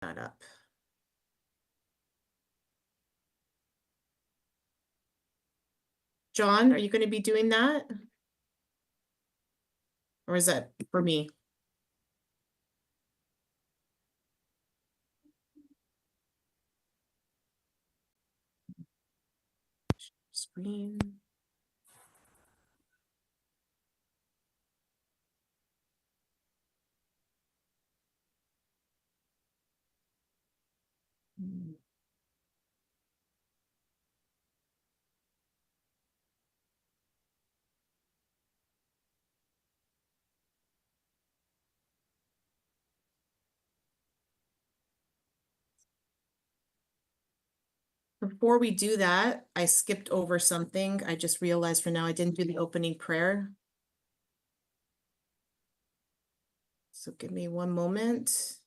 that up. John, are you going to be doing that? Or is that for me? Screen. Before we do that, I skipped over something. I just realized for now I didn't do the opening prayer. So give me one moment.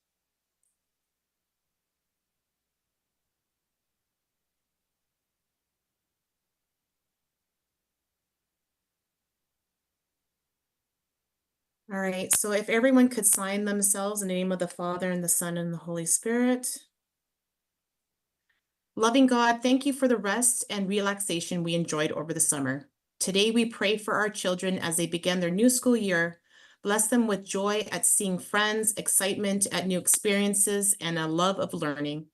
All right, so if everyone could sign themselves in the name of the Father and the Son and the Holy Spirit. Loving God, thank you for the rest and relaxation we enjoyed over the summer. Today we pray for our children as they begin their new school year. Bless them with joy at seeing friends, excitement at new experiences, and a love of learning.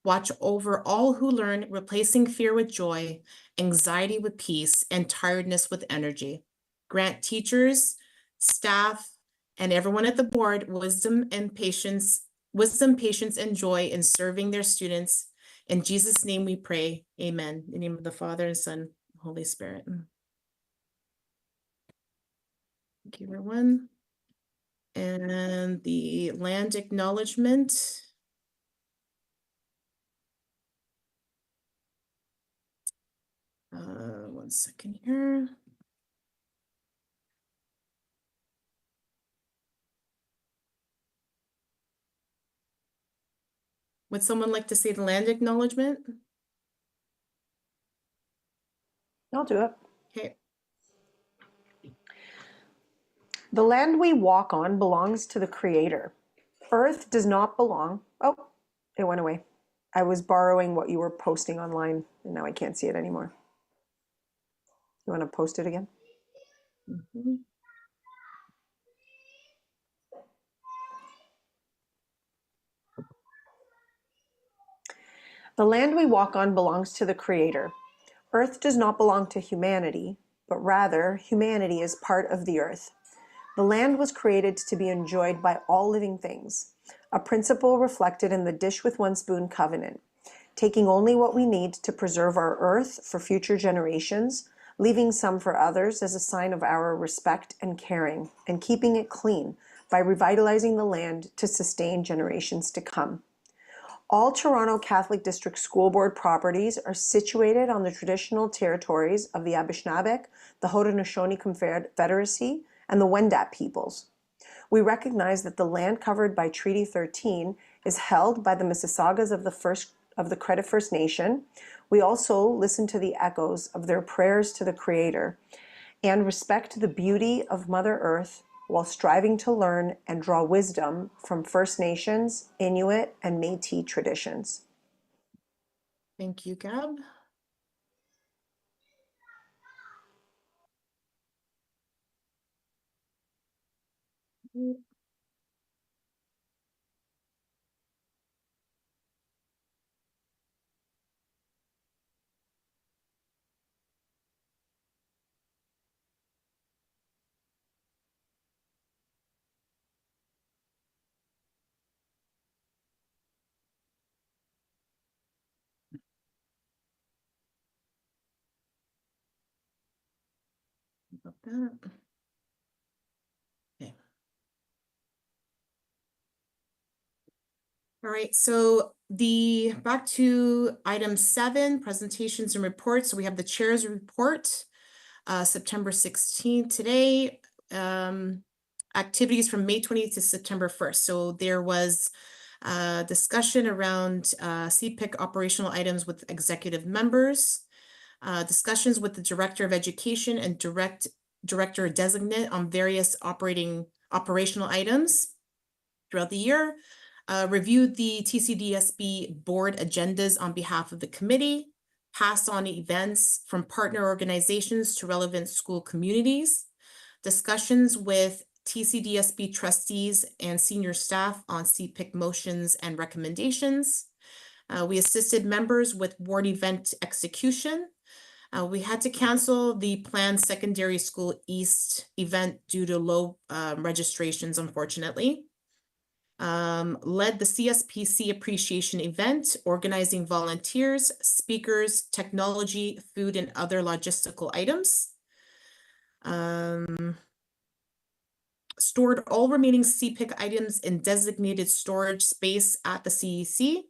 Watch over all who learn, replacing fear with joy, anxiety with peace, and tiredness with energy. Grant teachers, staff, and everyone at the board wisdom, patience, and joy in serving their students. In Jesus' name we pray. Amen. In the name of the Father and Son, and Holy Spirit. Thank you, everyone. And the land acknowledgement. One second here. Would someone like to say the land acknowledgement? I'll do it. Okay. The land we walk on belongs to the Creator. Earth does not belong. Oh, it went away. I was borrowing what you were posting online, and now I can't see it anymore. You want to post it again? Mm-hmm. The land we walk on belongs to the Creator. Earth does not belong to humanity, but rather humanity is part of the earth. The land was created to be enjoyed by all living things, a principle reflected in the dish with one spoon covenant, taking only what we need to preserve our earth for future generations, leaving some for others as a sign of our respect and caring, and keeping it clean by revitalizing the land to sustain generations to come. All Toronto Catholic District School Board properties are situated on the traditional territories of the Anishinaabe, the Haudenosaunee Confederacy, and the Wendat peoples. We recognize that the land covered by Treaty 13 is held by the Mississaugas of the Credit First Nation. We also listen to the echoes of their prayers to the Creator and respect the beauty of Mother Earth while striving to learn and draw wisdom from First Nations, Inuit, and Métis traditions. Thank you, Gab. About that. Okay. All right, so back to item 7, presentations and reports. So we have the chair's report, September 16th today. Activities from May 20th to September 1st. So there was discussion around CPIC operational items with executive members, discussions with the Director of Education and Director Designate on various operational items throughout the year. Reviewed the TCDSB board agendas on behalf of the committee, passed on events from partner organizations to relevant school communities, discussions with TCDSB trustees and senior staff on CPIC motions and recommendations. We assisted members with board event execution. We had to cancel the planned secondary school East event due to low registrations, unfortunately. Led the CSPC appreciation event, organizing volunteers, speakers, technology, food, and other logistical items. Stored all remaining CPIC items in designated storage space at the CEC.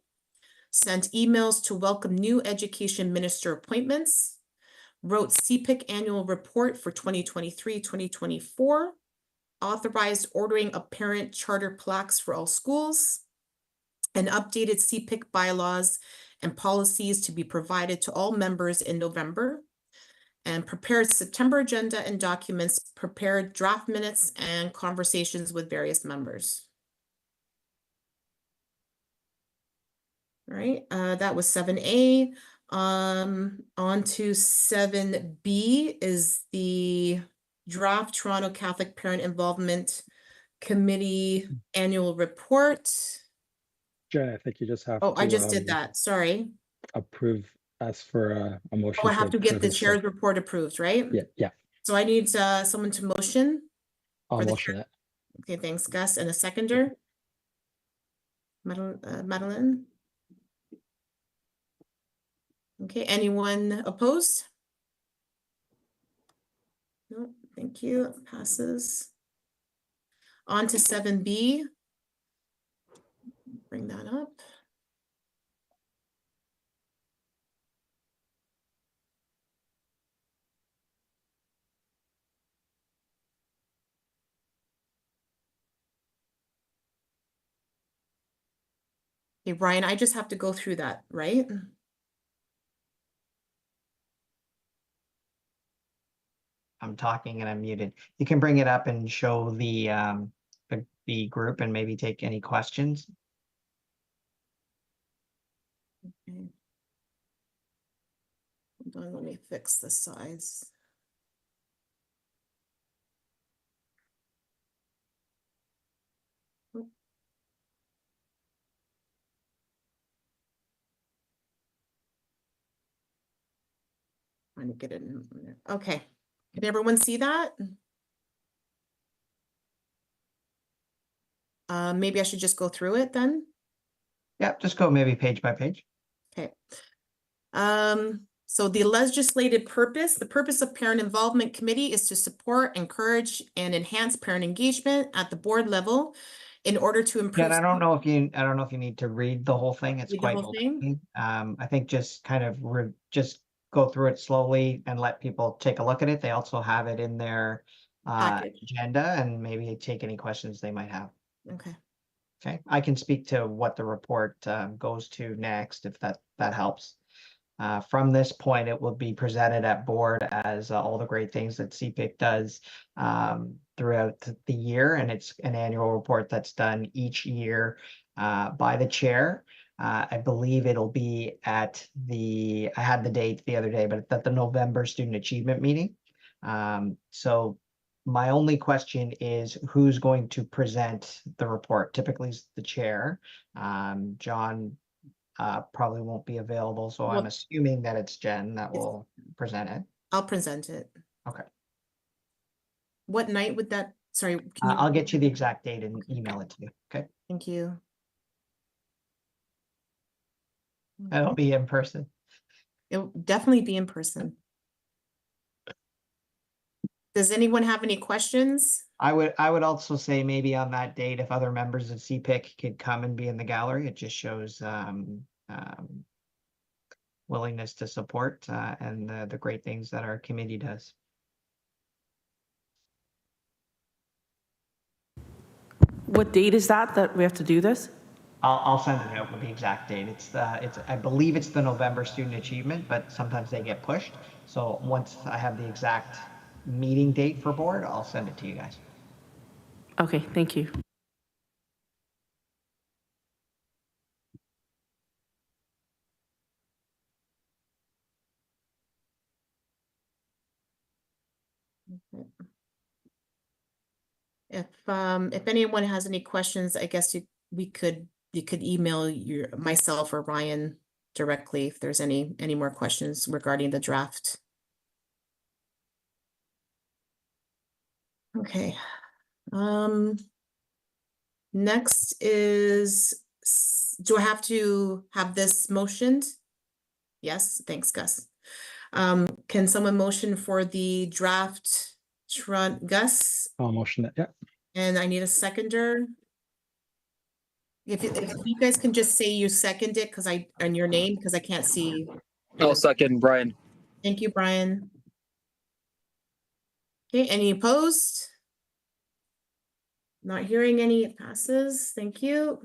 Sent emails to welcome new education minister appointments. Wrote CPIC annual report for 2023-2024. Authorized ordering of parent charter plaques for all schools, and updated CPIC bylaws and policies to be provided to all members in November, and prepared September agenda and documents, prepared draft minutes and conversations with various members. All right, that was 7A. On to 7B is the draft Toronto Catholic Parent Involvement Committee annual report. Jen, I think you just have Oh, to I just did that. Sorry. approve, ask for a motion. Oh, I have to get the approve chair's report approved, right? Yeah. So I need someone to motion. I'll For the motion chair. that. Okay, thanks, Gus. And a seconder? Madeline? Okay, anyone opposed? No, thank you. Passes. On to 7B. Bring that up. Okay, Brian, I just have to go through that, right? I'm talking and I'm muted. You can bring it up and show the group and maybe take any questions. Okay. Hold on, let me fix the size. Trying to get it in there. Okay, can everyone see that? Maybe I should just go through it then. Yep, just go maybe page by page. Okay. So the legislated purpose, the purpose of Parent Involvement Committee is to support, encourage, and enhance parent engagement at the board level in order to improve. Yeah, I don't know if you need to read the whole thing. It's Read the quite whole thing? lengthy. I think just kind of just go through it slowly and let people take a look at it. They also have it in their Package. agenda and maybe take any questions they might have. Okay. Okay, I can speak to what the report goes to next, if that helps. From this point, it will be presented at board as all the great things that CPIC does throughout the year, and it's an annual report that's done each year by the chair. I believe it'll be at I had the date the other day, but it's at the November Student Achievement Meeting. So my only question is who's going to present the report? Typically it's the chair. John probably won't be available, so I'm Well, assuming that it's Jen that will present it. I'll present it. Okay. What night would that, sorry, can you? I'll get you the exact date and Okay. email it to you. Okay. Thank you. It'll be in person. It'll definitely be in person. Does anyone have any questions? I would also say maybe on that date, if other members of CPIC could come and be in the gallery, it just shows willingness to support and the great things that our committee does. What date is that we have to do this? I'll send it out with the exact date. I believe it's the November Student Achievement, but sometimes they get pushed. So once I have the exact meeting date for board, I'll send it to you guys. Okay, thank you. If anyone has any questions, I guess you could email myself or Ryan directly if there's any more questions regarding the draft. Okay. Next is, do I have to have this motioned? Yes, thanks, Gus. Can someone motion for the draft? Gus, I'll motion it. Yeah. and I need a seconder. If you guys can just say you second it, and your name, because I can't see. I'll second Brian. Thank you, Brian. Okay, any opposed? Not hearing any, it passes. Thank you.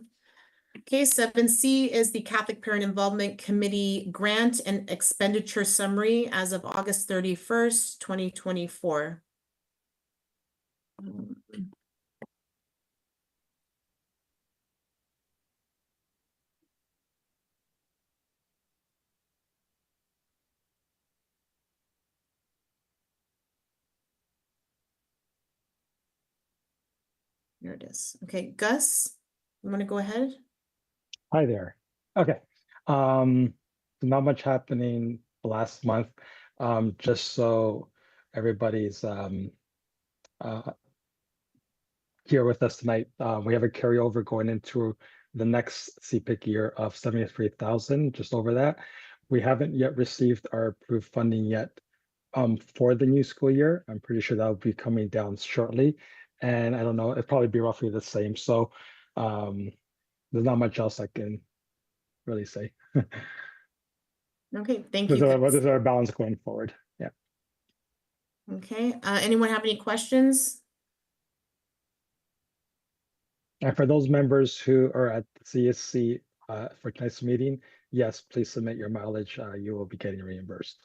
Okay, 7C is the Catholic Parent Involvement Committee Grant and Expenditure Summary as of August 31st, 2024. Here it is. Okay, Gus, you want to go ahead? Hi there. Okay. Not much happening last month. Just so everybody's here with us tonight. We have a carryover going into the next CPIC year of 73,000, just over that. We haven't yet received our approved funding yet for the new school year. I'm pretty sure that will be coming down shortly. And I don't know, it'll probably be roughly the same. So there's not much else I can really say. Okay, thank you. This is our balance going forward. Yeah. Okay, anyone have any questions? And for those members who are at CSC for tonight's meeting, yes, please submit your mileage. You will be getting reimbursed.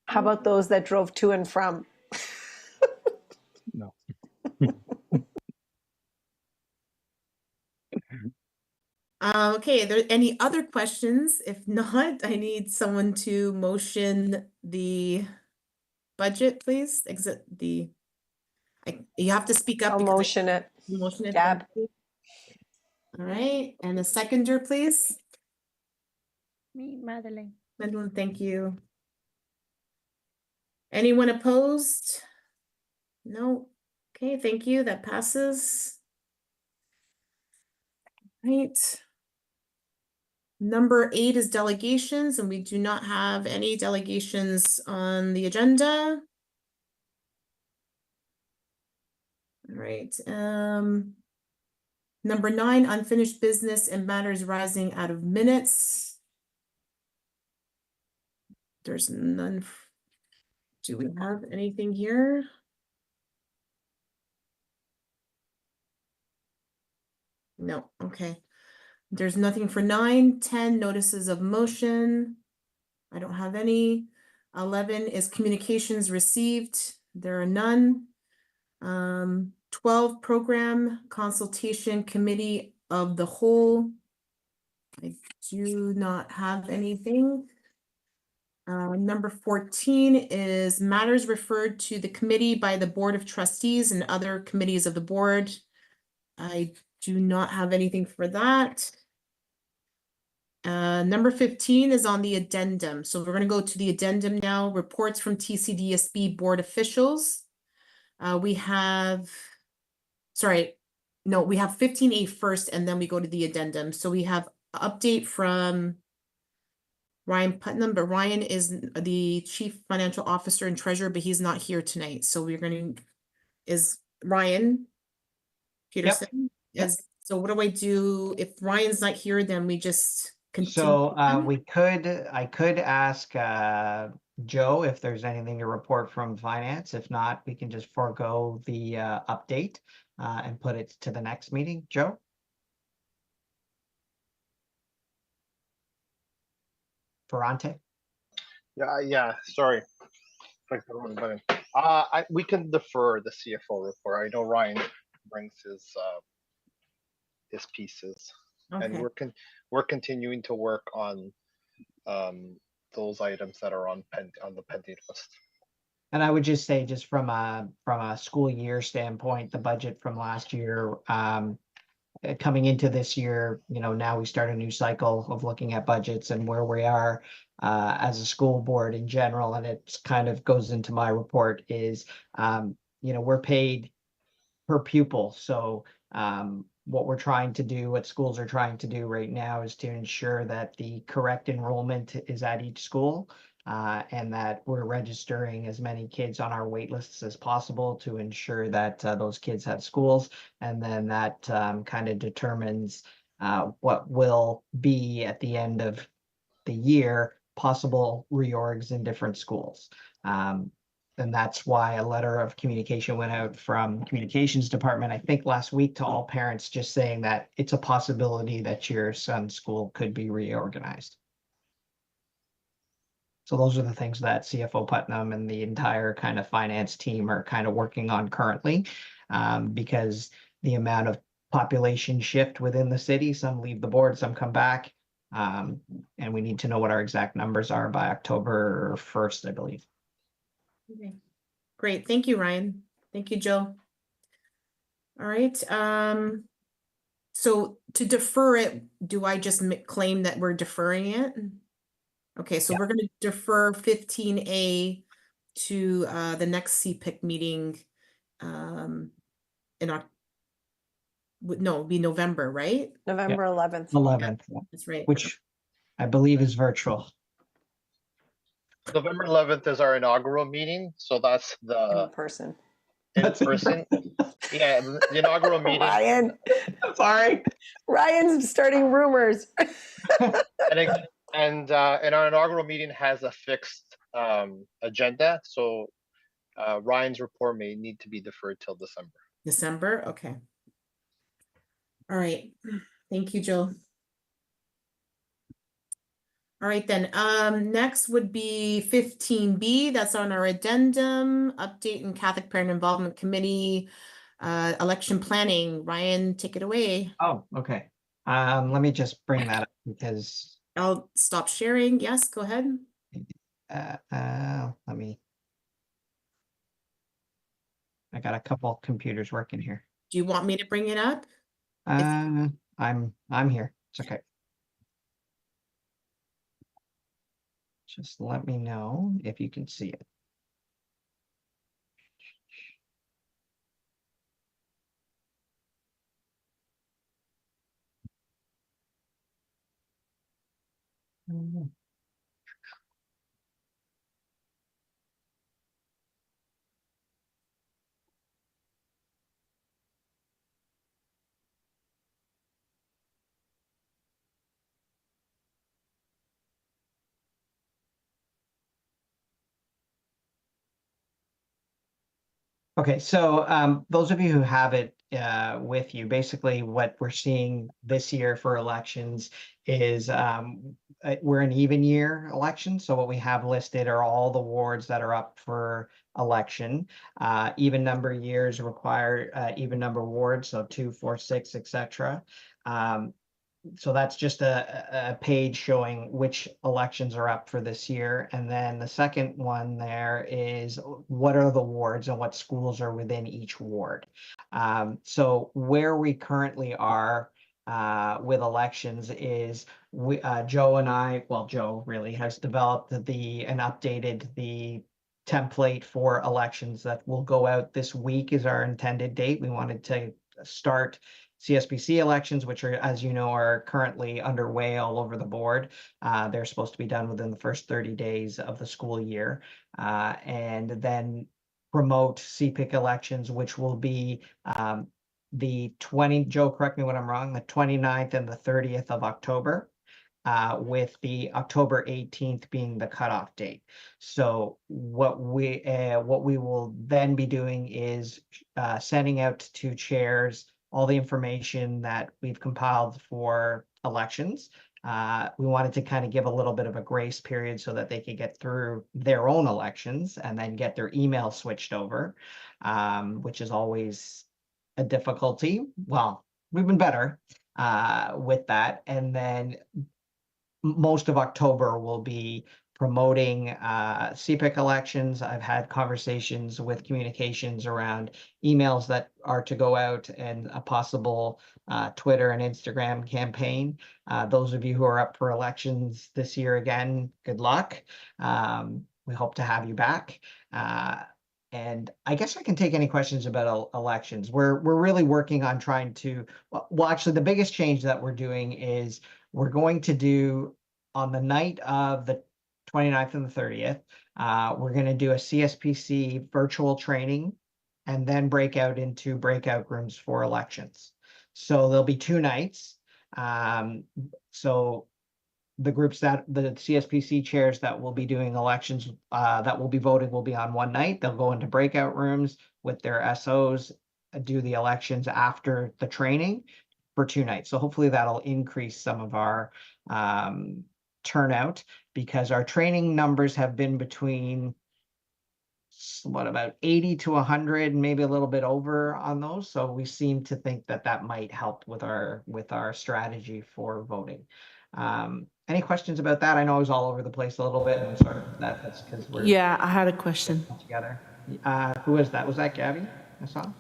How about those that drove to and from? No. Okay, are there any other questions? If not, I need someone to motion the budget, please. You have to speak up. I'll because motion it. you motion it. Gab. All right, and a seconder, please. Me, Madeline. Madeline, thank you. Anyone opposed? No. Okay, thank you. That passes. Right. Number 8 is delegations, and we do not have any delegations on the agenda. All right. Number 9, unfinished business and matters rising out of minutes. There's none. Do we have anything here? No. Okay. There's nothing for 9. 10, notices of motion. I don't have any. 11 is communications received. There are none. 12, program consultation committee of the whole. I do not have anything. Number 14 is matters referred to the committee by the Board of Trustees and other committees of the board. I do not have anything for that. Number 15 is on the addendum. So we're going to go to the addendum now. Reports from TCDSB board officials. We have 15A first, and then we go to the addendum. So we have update from Ryan Putnam, but Ryan is the Chief Financial Officer and Treasurer, but he's not here tonight. So we're going to, is Ryan Peterson? Yep. So what do I do? If Ryan's not here, then we just continue. So I could ask Joe if there's anything to report from finance. If not, we can just forego the update and put it to the next meeting. Joe? Ferrante? Yeah, sorry. Clicked the wrong button. We can defer the CFO report. I know Ryan brings his pieces, and Okay. we're continuing to work on those items that are on the pending list. And I would just say, just from a school year standpoint, the budget from last year, coming into this year, now we start a new cycle of looking at budgets and where we are as a school board in general, and it kind of goes into my report is, we're paid per pupil. So what we're trying to do, what schools are trying to do right now is to ensure that the correct enrollment is at each school. And that we're registering as many kids on our wait lists as possible to ensure that those kids have schools. And then that kind of determines what will be at the end of the year possible reorgs in different schools. And that's why a letter of communication went out from communications department, I think last week, to all parents, just saying that it's a possibility that your son's school could be reorganized. So those are the things that CFO Putnam and the entire kind of finance team are kind of working on currently, because the amount of population shift within the city, some leave the board, some come back. And we need to know what our exact numbers are by October 1st, I believe. Okay. Great. Thank you, Ryan. Thank you, Jill. All right. So to defer it, do I just claim that we're deferring it? Okay, so Yeah. we're going to defer 15A to the next CPIC meeting in it'll be November, right? November 11th. 11th, That's right. which I believe is virtual. November 11th is our inaugural meeting, so that's In the person. in person. Yeah, the inaugural meeting. Ryan, Sorry. Ryan's starting rumors. And our inaugural meeting has a fixed agenda, so Ryan's report may need to be deferred till December. December, okay. All right, thank you, Jill. All right, then, next would be 15B, that's on our addendum, update in Catholic Parent Involvement Committee, election planning. Ryan, take it away. Oh, okay. Let me just bring that up because I'll stop sharing. Yes, go ahead. let me. I got a couple computers working here. Do you want me to bring it up? I'm here. It's okay. Just let me know if you can see it. Okay, so those of you who have it with you, basically what we're seeing this year for elections is we're an even year election. So what we have listed are all the wards that are up for election. Even number years require even number wards, so 2, 4, 6, etc. So that's just a page showing which elections are up for this year. And then the second one there is what are the wards and what schools are within each ward. So where we currently are with elections is Joe and I, well, Joe really has developed and updated the template for elections that will go out this week is our intended date. We wanted to start CSPC elections, which are, as you know, are currently underway all over the board. They're supposed to be done within the first 30 days of the school year. And then promote CPIC elections, which will be the Joe, correct me when I'm wrong, the 29th and the 30th of October. With the October 18th being the cutoff date. So what we will then be doing is sending out to chairs all the information that we've compiled for elections. We wanted to kind of give a little bit of a grace period so that they could get through their own elections and then get their email switched over, which is always a difficulty. Well, we've been better with that. And then most of October will be promoting CPIC elections. I've had conversations with communications around emails that are to go out and a possible Twitter and Instagram campaign. Those of you who are up for elections this year again, good luck. We hope to have you back. And I guess I can take any questions about elections. We're really working on trying to, well, actually the biggest change that we're doing is we're going to do on the night of the 29th and the 30th, we're going to do a CSPC virtual training and then break out into breakout rooms for elections. So there'll be 2 nights. So the groups that the CSPC chairs that will be doing elections, that will be voting will be on one night. They'll go into breakout rooms with their SOs, do the elections after the training for 2 nights. So hopefully that'll increase some of our turnout, because our training numbers have been between about 80 to 100, maybe a little bit over on those. So we seem to think that that might help with our strategy for voting. Any questions about that? I know I was all over the place a little bit, and I'm sorry for that. That's because we're Yeah, I had a question. together. Who was that? Was that Gabby? I saw. That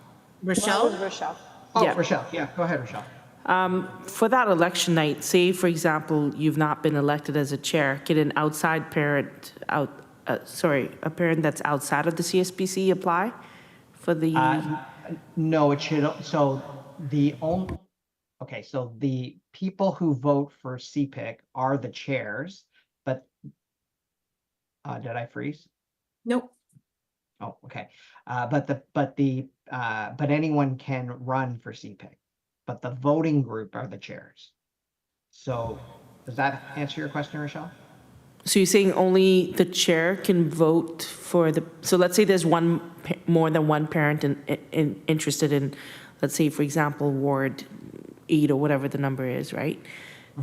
Rochelle? was Rochelle. Oh, Yeah. Rochelle. Yeah, go ahead, Rochelle. For that election night, say, for example, you've not been elected as a chair, can an outside parent, a parent that's outside of the CSPC apply for the? No, it should. So the only, okay, so the people who vote for CPIC are the chairs, but did I freeze? Nope. Oh, okay. But anyone can run for CPIC, but the voting group are the chairs. So does that answer your question, Rochelle? So you're saying only the chair can vote for the, so let's say there's more than one parent interested in, let's say, for example, Ward 8 or whatever the number is, right?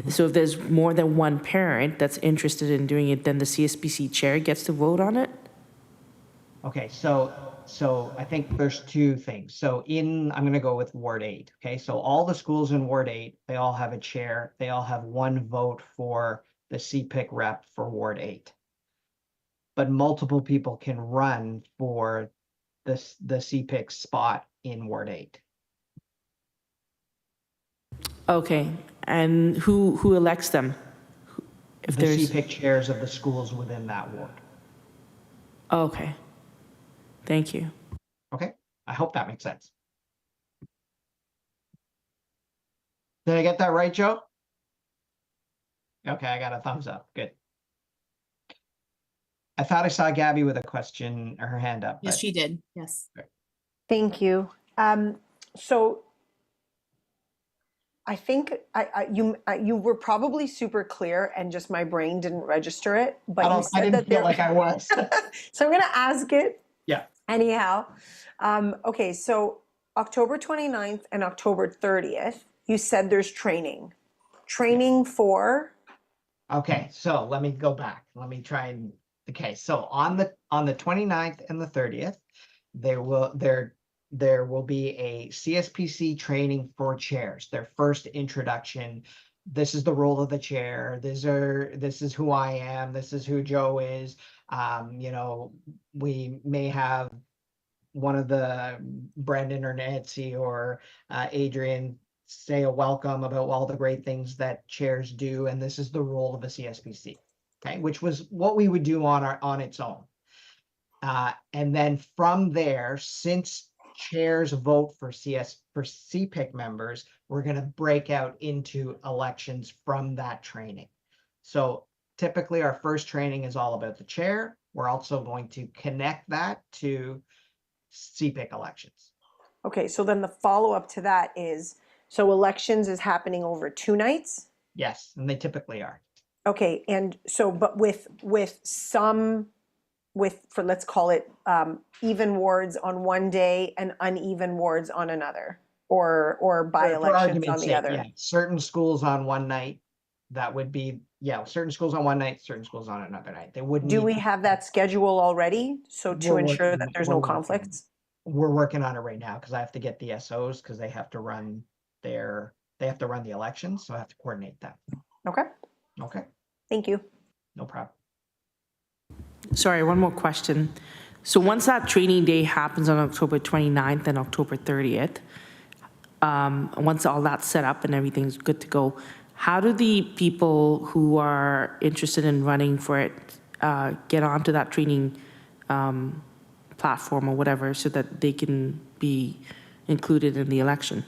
So if there's more than one parent that's interested in doing it, then the CSPC chair gets to vote on it? Okay, so I think there's 2 things. So I'm going to go with Ward 8. Okay, so all the schools in Ward 8, they all have a chair. They all have 1 vote for the CPIC rep for Ward 8. But multiple people can run for the CPIC spot in Ward 8. Okay, and who elects them? If The there's, CPIC chairs of the schools within that ward. okay, thank you. Okay, I hope that makes sense. Did I get that right, Joe? Okay, I got a thumbs up. Good. I thought I saw Gabby with a question or her hand up. Yes, but- she did. Yes. Thank you. So I think you were probably super clear, and just my brain didn't register it. But you I said didn't that feel like I was. So I'm going to ask it. Yeah. Anyhow, okay. So October 29th and October 30th, you said there's training. Training for. Okay, so let me go back. Let me try and, okay, so on the 29th and the 30th, there will be a CSPC training for chairs, their first introduction. This is the role of the chair. This is who I am. This is who Joe is. You know, we may have one of the Brendan or Nancy or Adrian say a welcome about all the great things that chairs do, and this is the role of a CSPC, okay, which was what we would do on its own. And then from there, since chairs vote for CPIC members, we're going to break out into elections from that training. So typically our first training is all about the chair. We're also going to connect that to CPIC elections. Okay, so then the follow-up to that is, so elections is happening over 2 nights? Yes, and they typically are. Okay, and so, but with for let's call it even wards on one day and uneven wards on another, or by For elections argument's on the sake, other. yeah. Certain schools on one night, that would be, yeah, certain schools on one night, certain schools on another night. They wouldn't. Do need we to- have that schedule already? So to We're ensure working- that there's we're no working- conflicts? We're working on it right now because I have to get the SOs because they have to run the elections, so I have to coordinate that. Okay, Okay, thank you. no problem. Sorry, one more question. So once that training day happens on October 29th and October 30th, once all that's set up and everything's good to go, how do the people who are interested in running for it get onto that training platform or whatever so that they can be included in the election?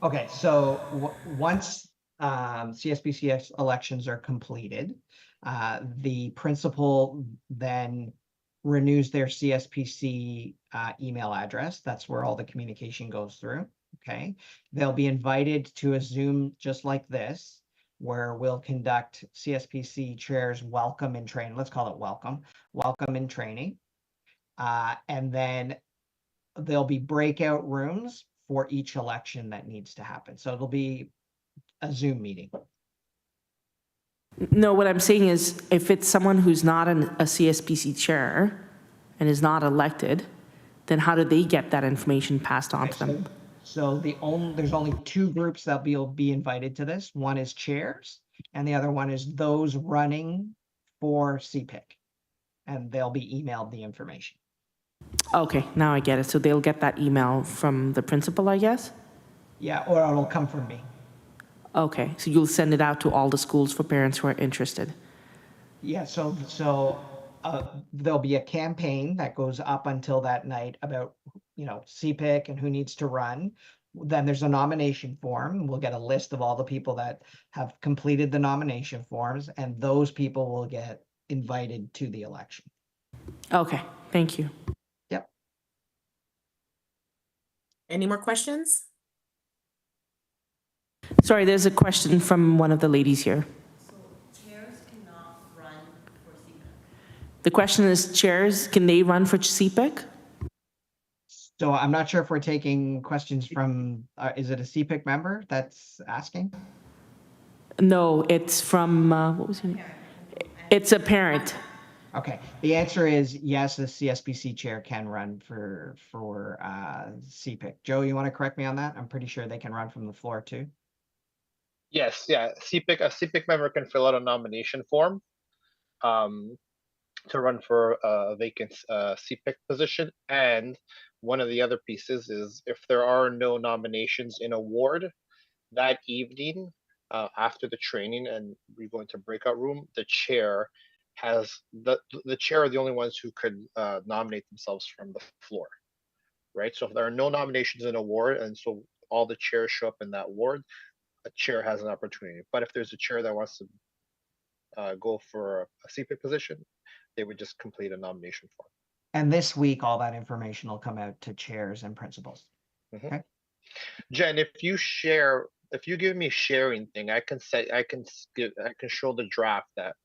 Okay, so once CSPCS elections are completed, the principal then renews their CSPC email address. That's where all the communication goes through. Okay, they'll be invited to a Zoom just like this, where we'll conduct CSPC chairs welcome and training. Let's call it welcome and training. And then there'll be breakout rooms for each election that needs to happen. So it'll be a Zoom meeting. No, what I'm saying is if it's someone who's not a CSPC chair and is not elected, then how do they get that information passed on to them? So there's only two groups that will be invited to this. One is chairs, and the other one is those running for CPIC, and they'll be emailed the information. Okay, now I get it. So they'll get that email from the principal, I guess? Yeah, or it'll come from me. Okay, so you'll send it out to all the schools for parents who are interested. Yeah, so there'll be a campaign that goes up until that night about, CPIC and who needs to run. Then there's a nomination form. We'll get a list of all the people that have completed the nomination forms, and those people will get invited to the election. Okay, thank you. Yep. Any more questions? Sorry, there's a question from one of the ladies here. Chairs cannot run for CPIC. The question is, chairs, can they run for CPIC? So I'm not sure if we're taking questions from, is it a CPIC member that's asking? No, it's from, what was her name? It's a parent. Okay, the answer is yes, the CSPC chair can run for CPIC. Joe, you want to correct me on that? I'm pretty sure they can run from the floor too. Yes, yeah, a CPIC member can fill out a nomination form to run for a vacant CPIC position. And one of the other pieces is if there are no nominations in a ward that evening, after the training and we go into breakout room, the chair has the chair are the only ones who could nominate themselves from the floor, right? So if there are no nominations in a ward and so all the chairs show up in that ward, a chair has an opportunity. But if there's a chair that wants to go for a CPIC position, they would just complete a nomination form. And this week, all that information will come out to chairs and principals. Mhm. Okay. Jen, if you give me sharing thing, I can show the draft that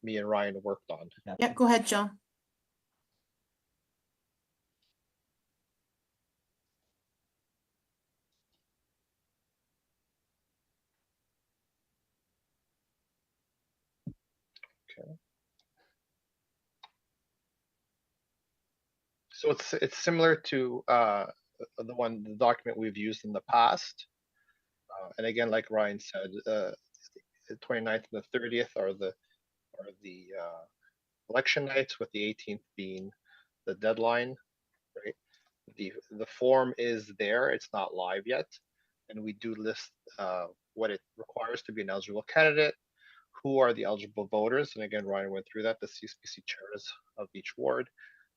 me and Ryan worked on. Yeah, go ahead, Joe. Okay. So it's similar to the document we've used in the past. And again, like Ryan said, the 29th and the 30th are the election nights, with the 18th being the deadline, right? The form is there, it's not live yet, and we do list what it requires to be an eligible candidate, who are the eligible voters, and again, Ryan went through that, the CSPC chairs of each ward,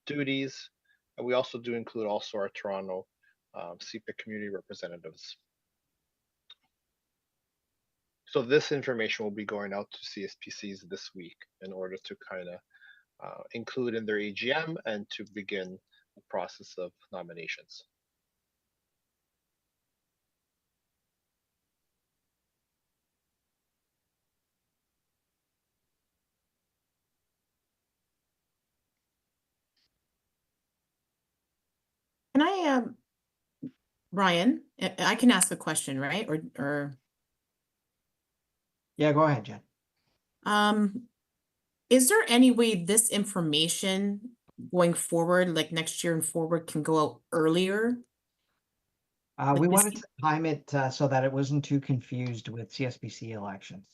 duties, and we also do include also our Toronto CPIC community representatives. So this information will be going out to CSPCs this week in order to kind of include in their AGM and to begin the process of nominations. Can I, Ryan, I can ask a question, right? Or Yeah, go ahead, Jen. is there any way this information going forward, like next year and forward, can go out earlier? We this- wanted to time it so that it wasn't too confused with CSPC elections.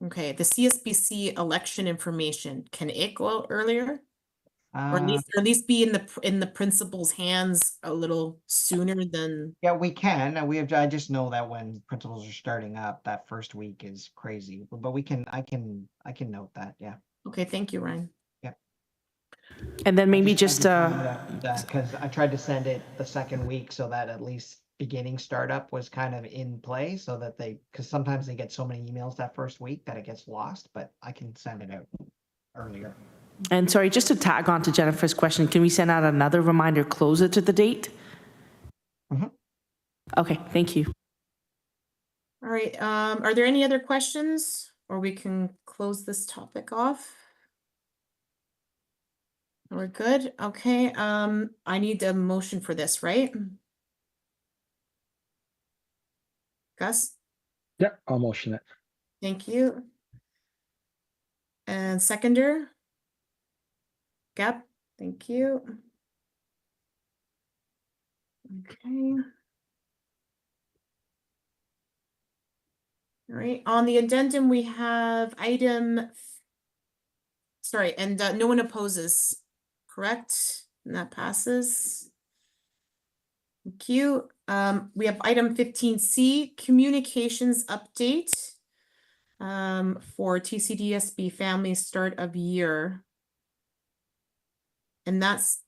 Okay, the CSBC election information, can it go out earlier? Or at least be in the principal's hands a little sooner than, Yeah, we can. I just know that when principals are starting up, that first week is crazy. But I can note that. Yeah. okay, thank you, Ryan. And then maybe just, because I tried to send it the second week so that at least beginning startup was kind of in play so that because sometimes they get so many emails that first week that it gets lost, but I can send it out earlier. and sorry, just to tag on to Jennifer's question, can we send out another reminder closer to the date? Mhm. Okay, thank you. All right, are there any other questions? Or we can close this topic off? We're good, okay, I need a motion for this, right? Gus, Yeah, I'll motion it. thank you. And seconder? Gab, thank you. Okay. All right, on the addendum, we have sorry, and no one opposes, correct? And that passes. Thank you. We have item 15C, communications update for TCDSB family start of year. And that's,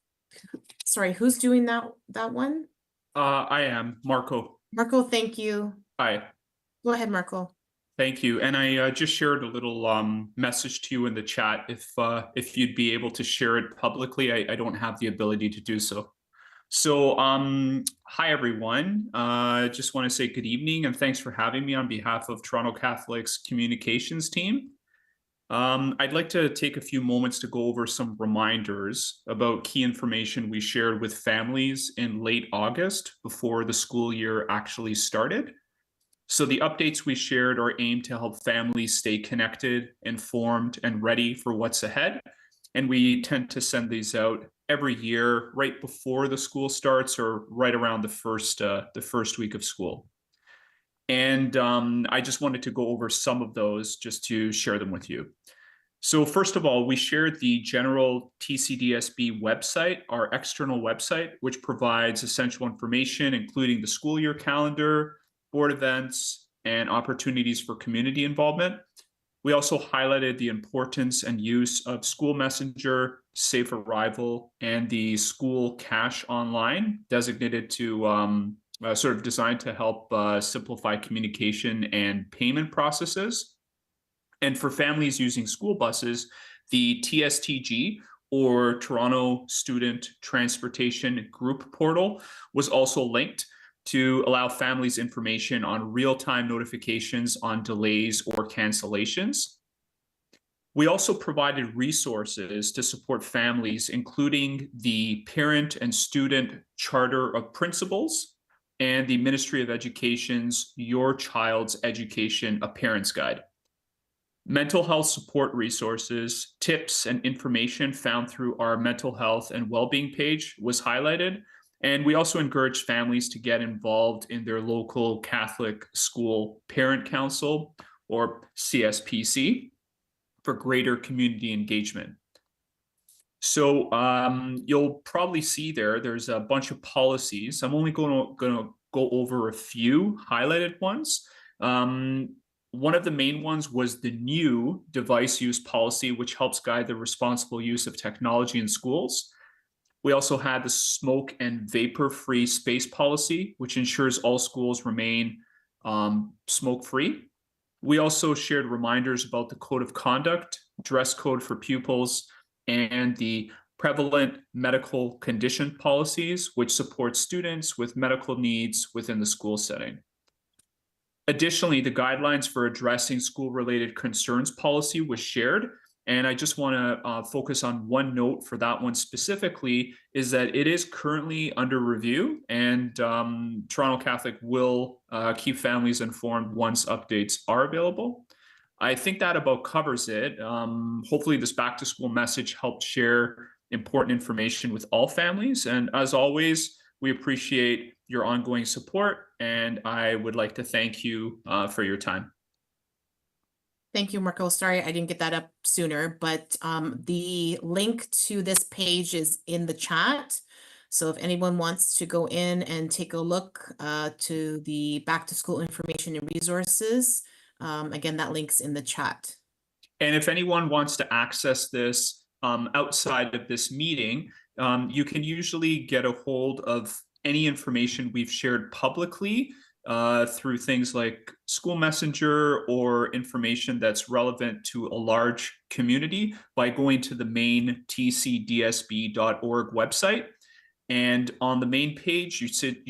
sorry, who's doing that one? I am Marco. Marco, thank you. Hi. Go ahead, Marco. Thank you. And I just shared a little message to you in the chat. If you'd be able to share it publicly, I don't have the ability to do so. So hi everyone. Just want to say good evening and thanks for having me on behalf of Toronto Catholic's communications team. I'd like to take a few moments to go over some reminders about key information we shared with families in late August before the school year actually started. So the updates we shared are aimed to help families stay connected, informed, and ready for what's ahead. And we tend to send these out every year right before the school starts or right around the first week of school. And I just wanted to go over some of those just to share them with you. So first of all, we shared the general TCDSB website, our external website, which provides essential information, including the school year calendar, board events, and opportunities for community involvement. We also highlighted the importance and use of School Messenger, Safe Arrival, and the School Cash Online, designated to sort of designed to help simplify communication and payment processes. And for families using school buses, the TSTG, or Toronto Student Transportation Group Portal, was also linked to allow families information on real-time notifications on delays or cancellations. We also provided resources to support families, including the Parent and Student Charter of Principals and the Ministry of Education's Your Child's Education, a Parent's Guide. Mental health support resources, tips, and information found through our mental health and well-being page was highlighted. And we also encourage families to get involved in their local Catholic School Parent Council, or CSPC, for greater community engagement. So you'll probably see there's a bunch of policies. I'm only going to go over a few highlighted ones. One of the main ones was the new device use policy, which helps guide the responsible use of technology in schools. We also had the smoke and vapor-free space policy, which ensures all schools remain smoke-free. We also shared reminders about the code of conduct, dress code for pupils, and the prevalent medical condition policies, which support students with medical needs within the school setting. Additionally, the guidelines for addressing school-related concerns policy was shared. And I just want to focus on one note for that one specifically, is that it is currently under review, and Toronto Catholic will keep families informed once updates are available. I think that about covers it. Hopefully this back to school message helped share important information with all families. And as always, we appreciate your ongoing support, and I would like to thank you for your time. Thank you, Marco. Sorry, I didn't get that up sooner, but the link to this page is in the chat. So if anyone wants to go in and take a look to the back to school information and resources, again, that link's in the chat. And if anyone wants to access this outside of this meeting, you can usually get a hold of any information we've shared publicly through things like School Messenger or information that's relevant to a large community by going to the main tcdsb.org website. And on the main page, you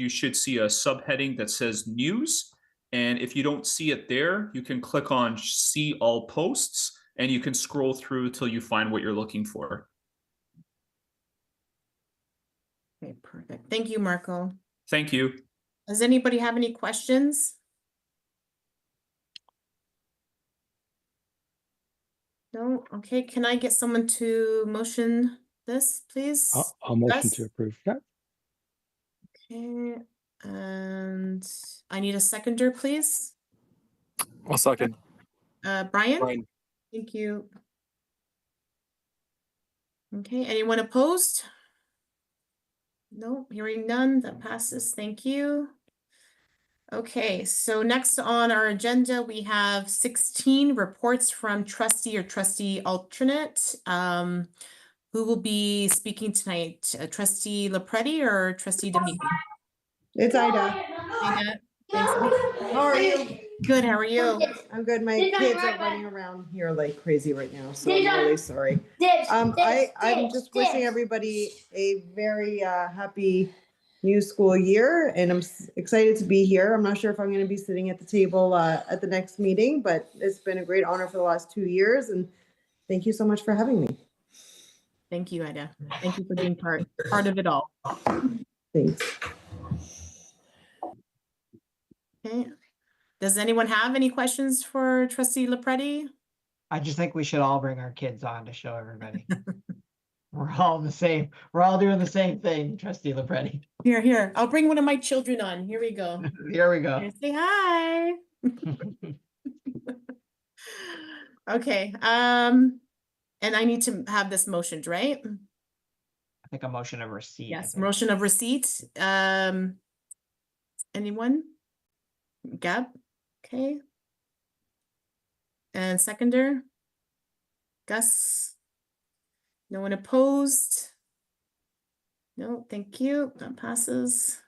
should see a subheading that says News. And if you don't see it there, you can click on See All Posts, and you can scroll through till you find what you're looking for. Okay, perfect. Thank you, Marco. Thank you. Does anybody have any questions? No? Okay, can I get someone to motion this, please? I'll motion Gus? to approve. Yeah. Okay, and I need a seconder, please. I'll second. Brian? Brian. Thank you. Okay, anyone opposed? No, hearing none, that passes. Thank you. Okay, so next on our agenda, we have 16 reports from trustee or trustee alternate. Who will be speaking tonight? Trustee Lepretti or trustee D'Amico? It's Ida. Ida, thanks. How are you? Good, how are you? I'm good. My kids are running around here like crazy right now, so I'm really sorry. I'm just wishing everybody a very happy new school year, and I'm excited to be here. I'm not sure if I'm going to be sitting at the table at the next meeting, but it's been a great honor for the last 2 years, and thank you so much for having me. Thank you, Ida. Thank you for being part of it all. Thanks. Okay. Does anyone have any questions for trustee Lepretti? I just think we should all bring our kids on to show everybody. We're all the same. We're all doing the same thing, Trustee Lepretti. Here. I'll bring one of my children on. Here we go. Here we go. Here, say hi. Okay. And I need to have this motioned, right? I think a motion of receipt. Yes, motion of receipt. Anyone? Gab? Okay. And seconder? Gus? No one opposed? No, thank you. That passes.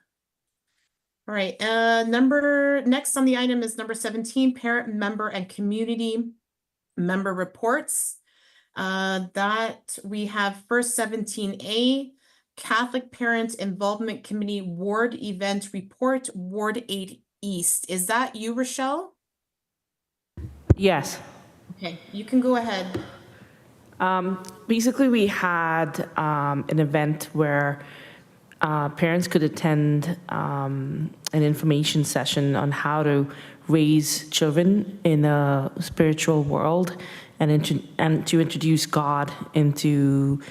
All right, next on the item is number 17, parent, member, and community member reports. That we have first 17A, Catholic Parent Involvement Committee Ward Event Report, Ward 8 East. Is that you, Rochelle? Yes. Okay, you can go ahead. Basically, we had an event where parents could attend an information session on how to raise children in a spiritual world and to introduce God into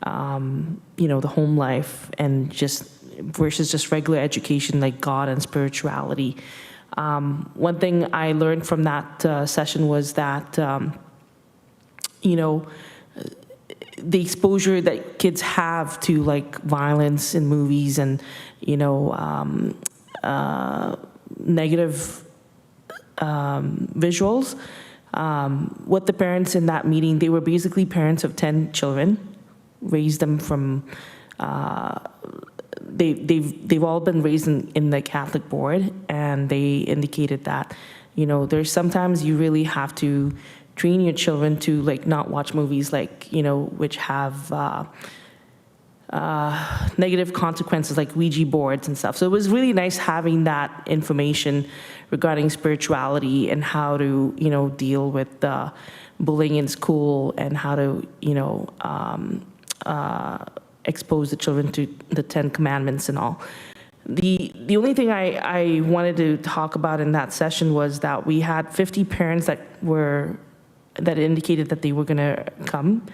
the home life and just versus just regular education like God and spirituality. One thing I learned from that session was that the exposure that kids have to like violence in movies and negative visuals. What the parents in that meeting, they were basically parents of 10 children, raised them from they've all been raised in the Catholic board, and they indicated that there's sometimes you really have to train your children to like not watch movies like which have negative consequences like Ouija boards and stuff. So it was really nice having that information regarding spirituality and how to deal with bullying in school and how to expose the children to the 10 Commandments and all. The only thing I wanted to talk about in that session was that we had 50 parents that indicated that they were going to come,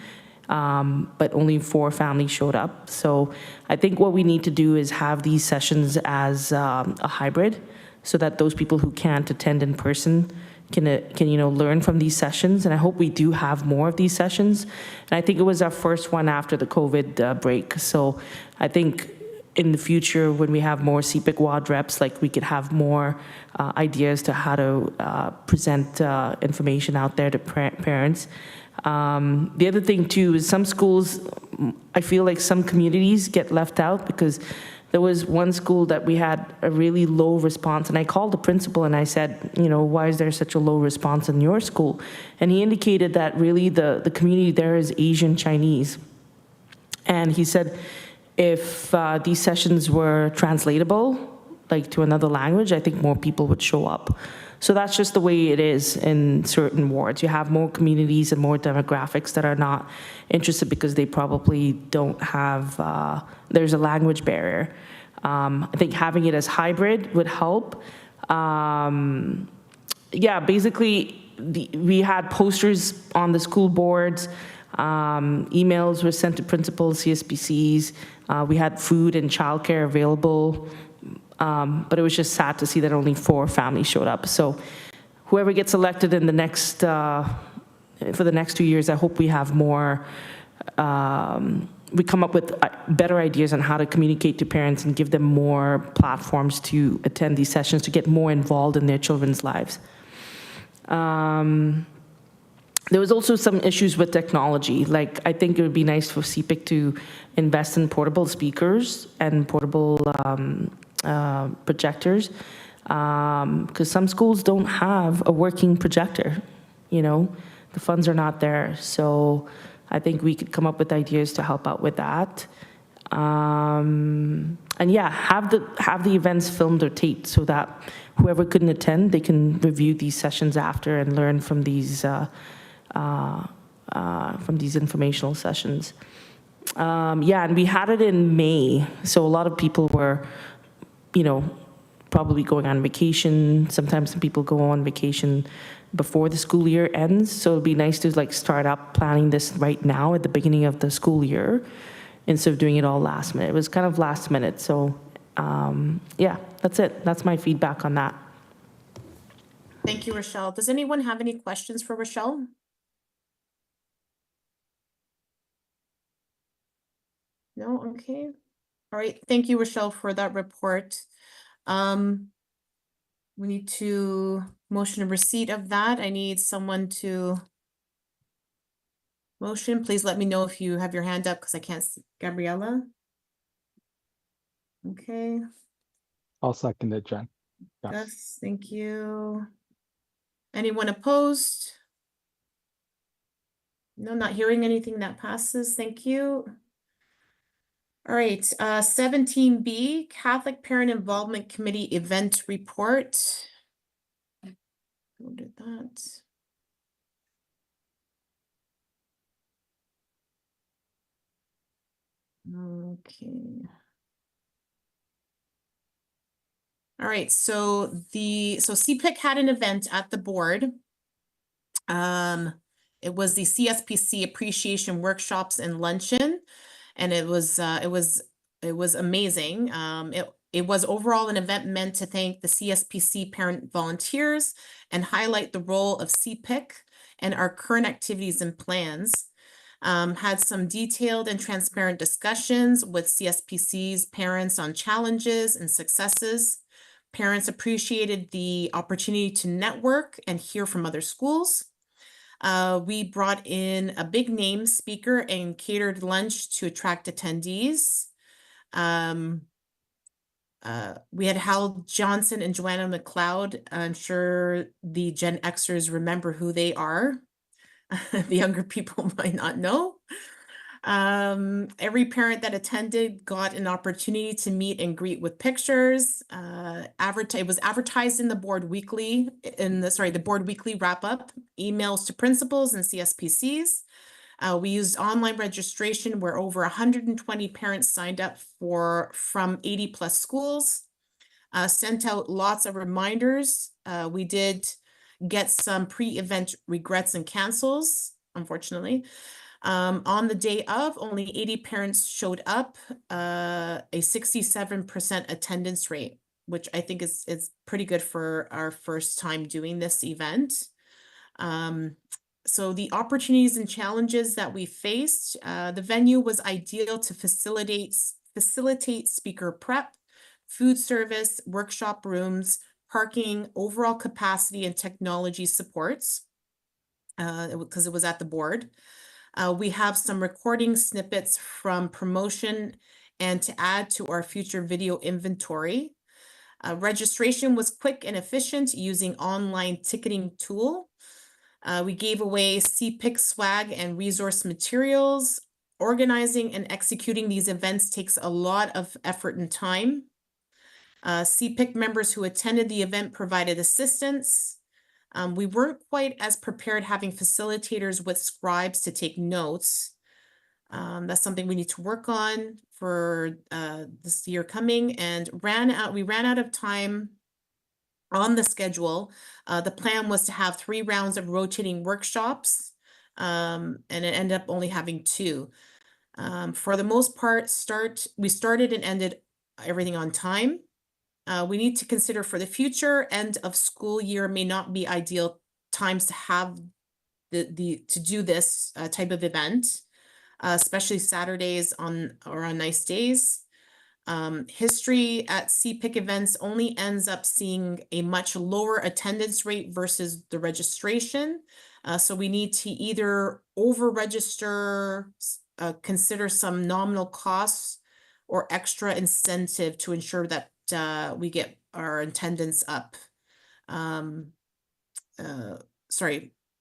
but only 4 families showed up. So I think what we need to do is have these sessions as a hybrid so that those people who can't attend in person learn from these sessions. And I hope we do have more of these sessions. And I think it was our first one after the COVID break. So I think in the future, when we have more CPIC WAD reps, like we could have more ideas to how to present information out there to parents. The other thing too is some schools, I feel like some communities get left out, because there was one school that we had a really low response, and I called the principal and I said, why is there such a low response in your school? And he indicated that really the community there is Asian Chinese. And he said, if these sessions were translatable, like to another language, I think more people would show up. So that's just the way it is in certain wards. You have more communities and more demographics that are not interested because they probably don't have, there's a language barrier. I think having it as hybrid would help. Basically, we had posters on the school boards. Emails were sent to principals, CSPCs. We had food and childcare available. But it was just sad to see that only 4 families showed up. So whoever gets elected in the next, for the next 2 years, I hope we have more, we come up with better ideas on how to communicate to parents and give them more platforms to attend these sessions, to get more involved in their children's lives. There was also some issues with technology. Like, I think it would be nice for CPIC to invest in portable speakers and portable projectors, because some schools don't have a working projector. The funds are not there. So I think we could come up with ideas to help out with that. And yeah, have the events filmed or taped so that whoever couldn't attend, they can review these sessions after and learn from these informational sessions. And we had it in May, so a lot of people were, probably going on vacation. Sometimes some people go on vacation before the school year ends, so it'd be nice to start up planning this right now at the beginning of the school year instead of doing it all last minute. It was kind of last minute, so that's it. That's my feedback on that. Thank you, Rochelle. Does anyone have any questions for Rochelle? No? Okay. All right. Thank you, Rochelle, for that report. We need to motion a receipt of that. I need someone to motion. Please let me know if you have your hand up because I can't see. Gabriella? Okay. I'll second it, Jen. Yes. Gus, thank you. Anyone opposed? No, not hearing anything. That passes. Thank you. All right, 17B, Catholic Parent Involvement Committee Event Report. Who did that? Okay. All right, so CPIC had an event at the board. It was the CSPC Appreciation Workshops and Luncheon. And it was amazing. It was overall an event meant to thank the CSPC parent volunteers and highlight the role of CPIC and our current activities and plans. Had some detailed and transparent discussions with CSPC's parents on challenges and successes. Parents appreciated the opportunity to network and hear from other schools. We brought in a big name speaker and catered lunch to attract attendees. We had Hal Johnson and Joanna McLeod. I'm sure the Gen Xers remember who they are. The younger people might not know. Every parent that attended got an opportunity to meet and greet with pictures. It was advertised in the board weekly, the board weekly wrap up, emails to principals and CSPCs. We used online registration where over 120 parents signed up from 80 plus schools. Sent out lots of reminders. We did get some pre-event regrets and cancels, unfortunately. On the day of, only 80 parents showed up, a 67% attendance rate. which I think is pretty good for our first time doing this event. So the opportunities and challenges that we faced, the venue was ideal to facilitate speaker prep, food service, workshop rooms, parking, overall capacity and technology supports, because it was at the board. We have some recording snippets from promotion and to add to our future video inventory. Registration was quick and efficient using online ticketing tool. We gave away CPIC swag and resource materials. Organizing and executing these events takes a lot of effort and time. CPIC members who attended the event provided assistance. We weren't quite as prepared having facilitators with scribes to take notes. That's something we need to work on for this year coming, and we ran out of time on the schedule. The plan was to have 3 rounds of rotating workshops, and it ended up only having 2. For the most part, we started and ended everything on time. We need to consider for the future, end of school year may not be ideal times to have to do this type of event, especially Saturdays on nice days. History at CPIC events only ends up seeing a much lower attendance rate versus the registration. So we need to either over-register, consider some nominal costs, or extra incentive to ensure that we get our attendance up.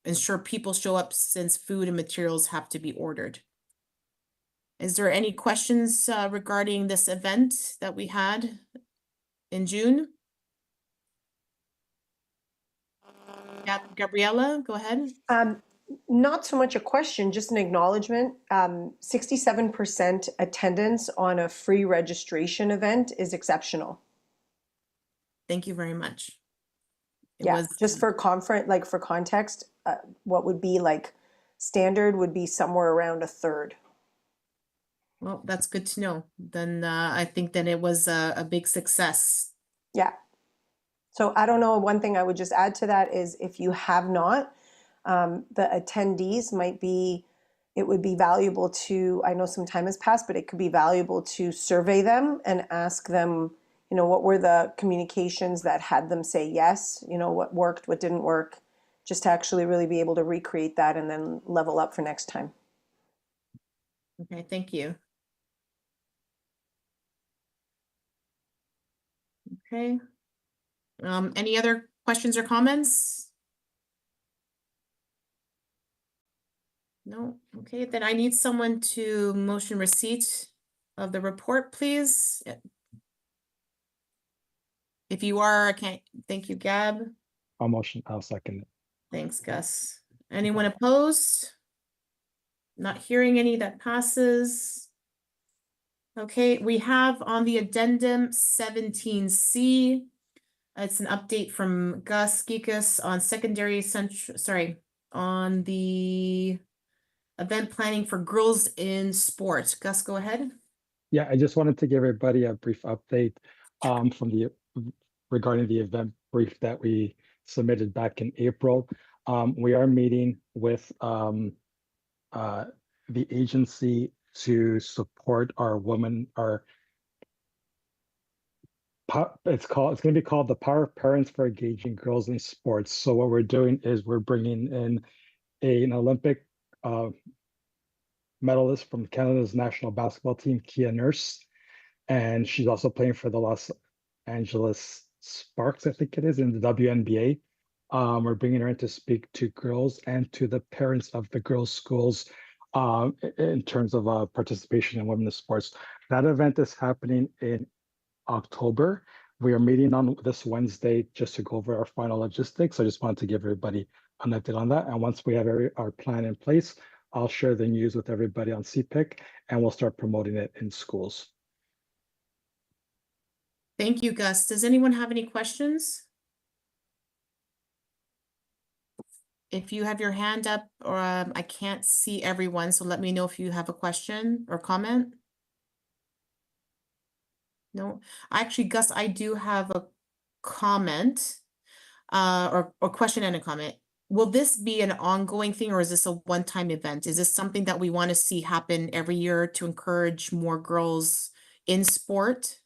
Ensure people show up since food and materials have to be ordered. Is there any questions regarding this event that we had in June? Gabriella, go ahead. Not so much a question, just an acknowledgement. 67% attendance on a free registration event is exceptional. Thank you very much. Just for for context, what would be like standard would be somewhere around a third. Well, that's good to know. Then I think then it was a big success. Yeah. So I don't know, one thing I would just add to that is if you have not, the attendees it would be valuable to, I know some time has passed, but it could be valuable to survey them and ask them, what were the communications that had them say yes, what worked, what didn't work, just to actually really be able to recreate that and then level up for next time. Okay, thank you. Okay. Any other questions or comments? No. Okay, then I need someone to motion receipt of the report, please. If you are, okay, thank you, Gab. I'll second it. Thanks, Gus. Anyone opposed? Not hearing any, that passes. Okay, we have on the addendum 17C. It's an update from Gus Geekus on the event planning for girls in sport. Gus, go ahead. Yeah, I just wanted to give everybody a brief update regarding the event brief that we submitted back in April. We are meeting with the agency to support it's going to be called the Power Parents for Engaging Girls in Sports. So what we're doing is we're bringing in an Olympic medalist from Canada's national basketball team, Kia Nurse, and she's also playing for the Los Angeles Sparks, I think it is, in the WNBA. We're bringing her in to speak to girls and to the parents of the girls' schools in terms of participation in women's sports. That event is happening in October. We are meeting on this Wednesday just to go over our final logistics. I just wanted to give everybody an update on that. And once we have our plan in place, I'll share the news with everybody on CPIC and we'll start promoting it in schools. Thank you, Gus. Does anyone have any questions? If you have your hand up, or I can't see everyone, so let me know if you have a question or comment. No, actually, Gus, I do have a comment, or question and a comment. Will this be an ongoing thing, or is this a one-time event? Is this something that we want to see happen every year to encourage more girls in sport?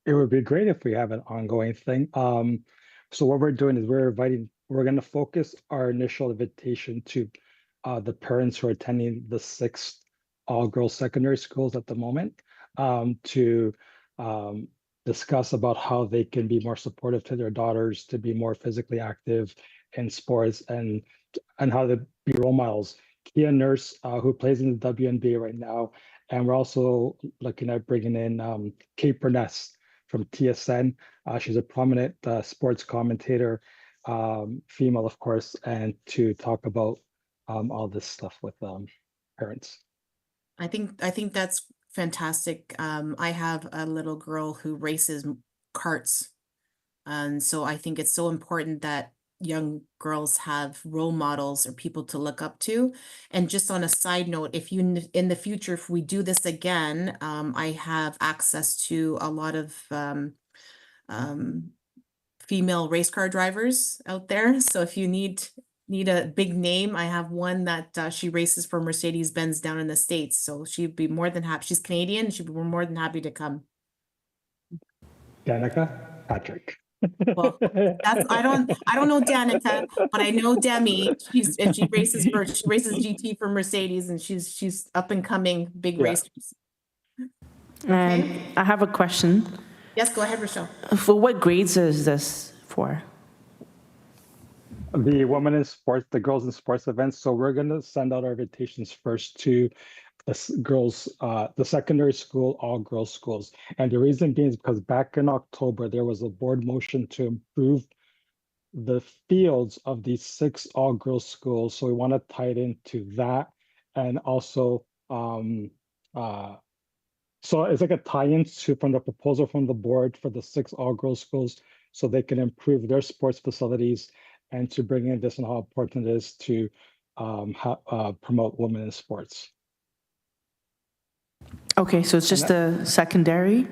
It would be great if we have an ongoing thing. So what we're doing is we're going to focus our initial invitation to the parents who are attending the 6 all-girls secondary schools at the moment, to discuss about how they can be more supportive to their daughters, to be more physically active in sports, and how to be role models. Kia Nurse, who plays in the WNBA right now, and we're also looking at bringing in Kate Burness from TSN. She's a prominent sports commentator, female, of course, and to talk about all this stuff with parents. I think that's fantastic. I have a little girl who races carts. And so I think it's so important that young girls have role models or people to look up to. And just on a side note, if you, in the future, if we do this again, I have access to a lot of female race car drivers out there. So if you need a big name, I have one that she races for Mercedes-Benz down in the States. So she'd be more than happy. She's Canadian. She'd be more than happy to come. Danica, Patrick. Well, that's I don't know Danica, but I know Demi. She races GT for Mercedes, and she's up and coming big racers. And I have a question. Yes, go ahead, Rochelle. For what grades is this for? The women in sports, the girls in sports events. So we're going to send out our invitations first to the girls, the secondary school, all girls schools. And the reason being is because back in October, there was a board motion to improve the fields of these 6 all girls schools. So we want to tie it into that. And also, so it's like a tie-in to from the proposal from the board for the 6 all girls schools, so they can improve their sports facilities, and to bring in this and how important it is to promote women in sports. Okay, so it's just a secondary?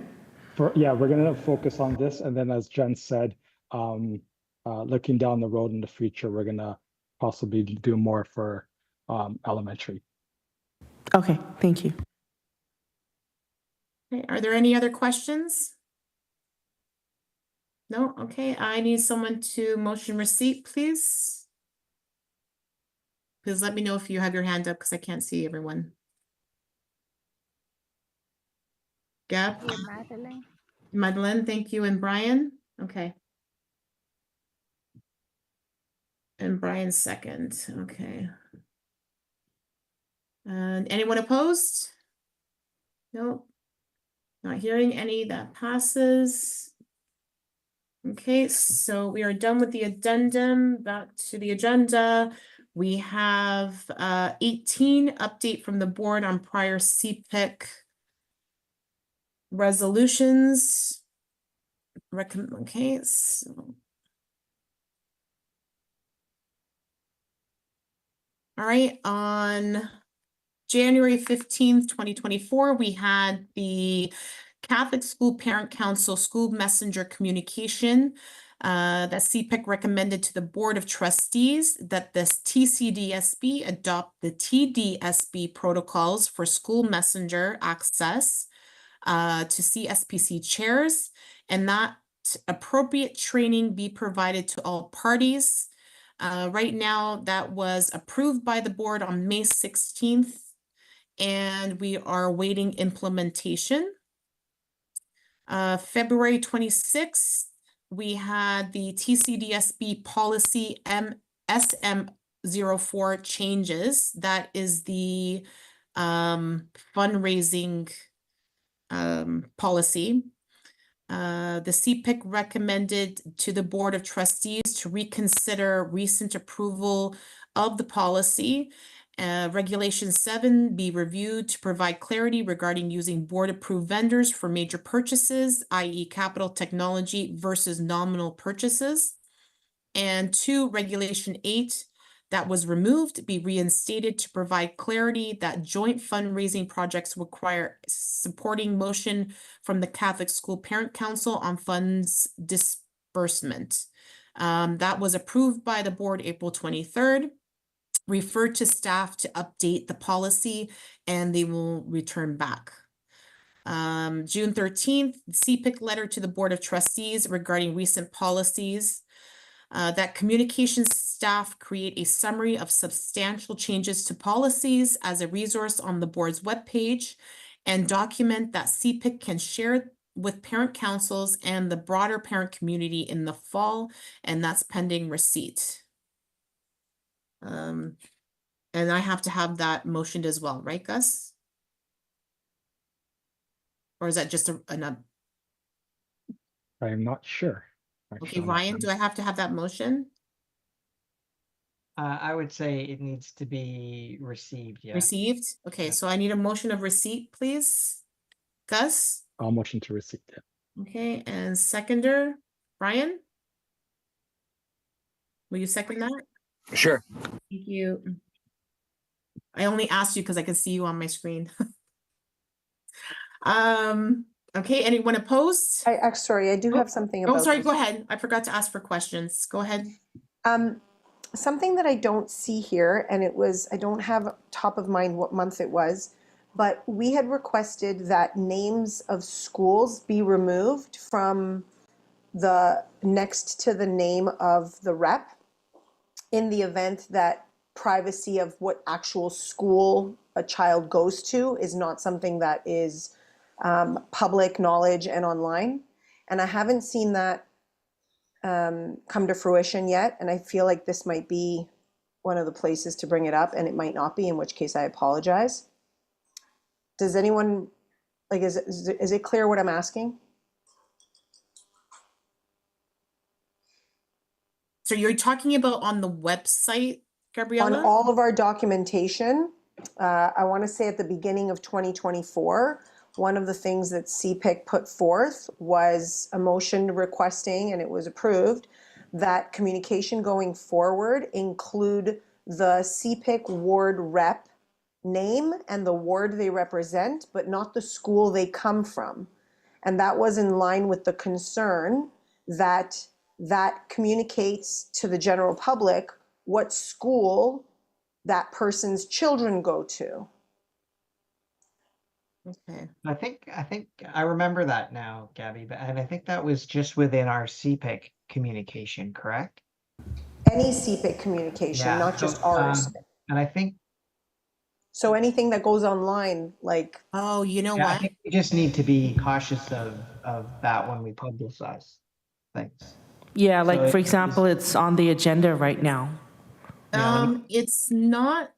Yeah, we're going to focus on this. And then as Jen said, looking down the road in the future, we're going to possibly do more for elementary. Okay, thank you. Okay, are there any other questions? No? Okay, I need someone to motion receipt, please. Please let me know if you have your hand up because I can't see everyone. Gab? Madeline. Madeline, thank you. And Brian? Okay. And Brian second. Okay. And anyone opposed? Nope. Not hearing any. That passes. Okay, so we are done with the addendum. Back to the agenda. We have 18, update from the board on prior CPIC resolutions. Okay, so. All right, on January 15th, 2024, we had the Catholic School Parent Council School Messenger Communication that CPIC recommended to the Board of Trustees that this TCDSB adopt the TDSB protocols for school messenger access to CSPC chairs, and that appropriate training be provided to all parties. Right now, that was approved by the board on May 16th, and we are awaiting implementation. February 26th, we had the TCDSB policy SM04 changes. That is the fundraising policy. The CPIC recommended to the Board of Trustees to reconsider recent approval of the policy. Regulation 7 be reviewed to provide clarity regarding using board-approved vendors for major purchases, i.e. capital technology versus nominal purchases. And 2, Regulation 8 that was removed be reinstated to provide clarity that joint fundraising projects require supporting motion from the Catholic School Parent Council on funds disbursement. That was approved by the board April 23rd. Referred to staff to update the policy and they will return back. June 13th, CPIC letter to the Board of Trustees regarding recent policies. That communications staff create a summary of substantial changes to policies as a resource on the board's webpage and document that CPIC can share with parent councils and the broader parent community in the fall, and that's pending receipt. And I have to have that motioned as well, right, Gus? Or is that just an I'm not sure. okay, Actually, on that Ryan, one. do I have to have that motion I would say it needs to be received, yeah. received? Okay, so I need a motion of receipt, please. Gus? I'll motion to receipt it. Okay, and seconder, Brian? Will you second that? Sure. Thank you. I only asked you because I can see you on my screen. Okay, anyone opposed? Sorry, I do have something about Oh, sorry, this. go ahead. I forgot to ask for questions. Go ahead. Something that I don't see here, and I don't have top of mind what month it was, but we had requested that names of schools be removed from the next to the name of the rep in the event that privacy of what actual school a child goes to is not something that is public knowledge and online. And I haven't seen that come to fruition yet. And I feel like this might be one of the places to bring it up, and it might not be, in which case I apologize. Does anyone, like, is it clear what I'm asking? So you're talking about on the website, Gabriella? On all of our documentation, I want to say at the beginning of 2024, one of the things that CPIC put forth was a motion requesting, and it was approved, that communication going forward include the CPIC ward rep name and the ward they represent, but not the school they come from. And that was in line with the concern that that communicates to the general public what school that person's children go to. Okay. I think I remember that now, Gabby, and I think that was just within our CPIC communication, correct? Any CPIC communication, Yeah, not just so, ours. And I think, So anything that goes online, like, Oh, you know yeah, I what? think we just need to be cautious of that when we publicize things. Yeah, So like for it- example, it's on the agenda right now. Yeah, let me- It's not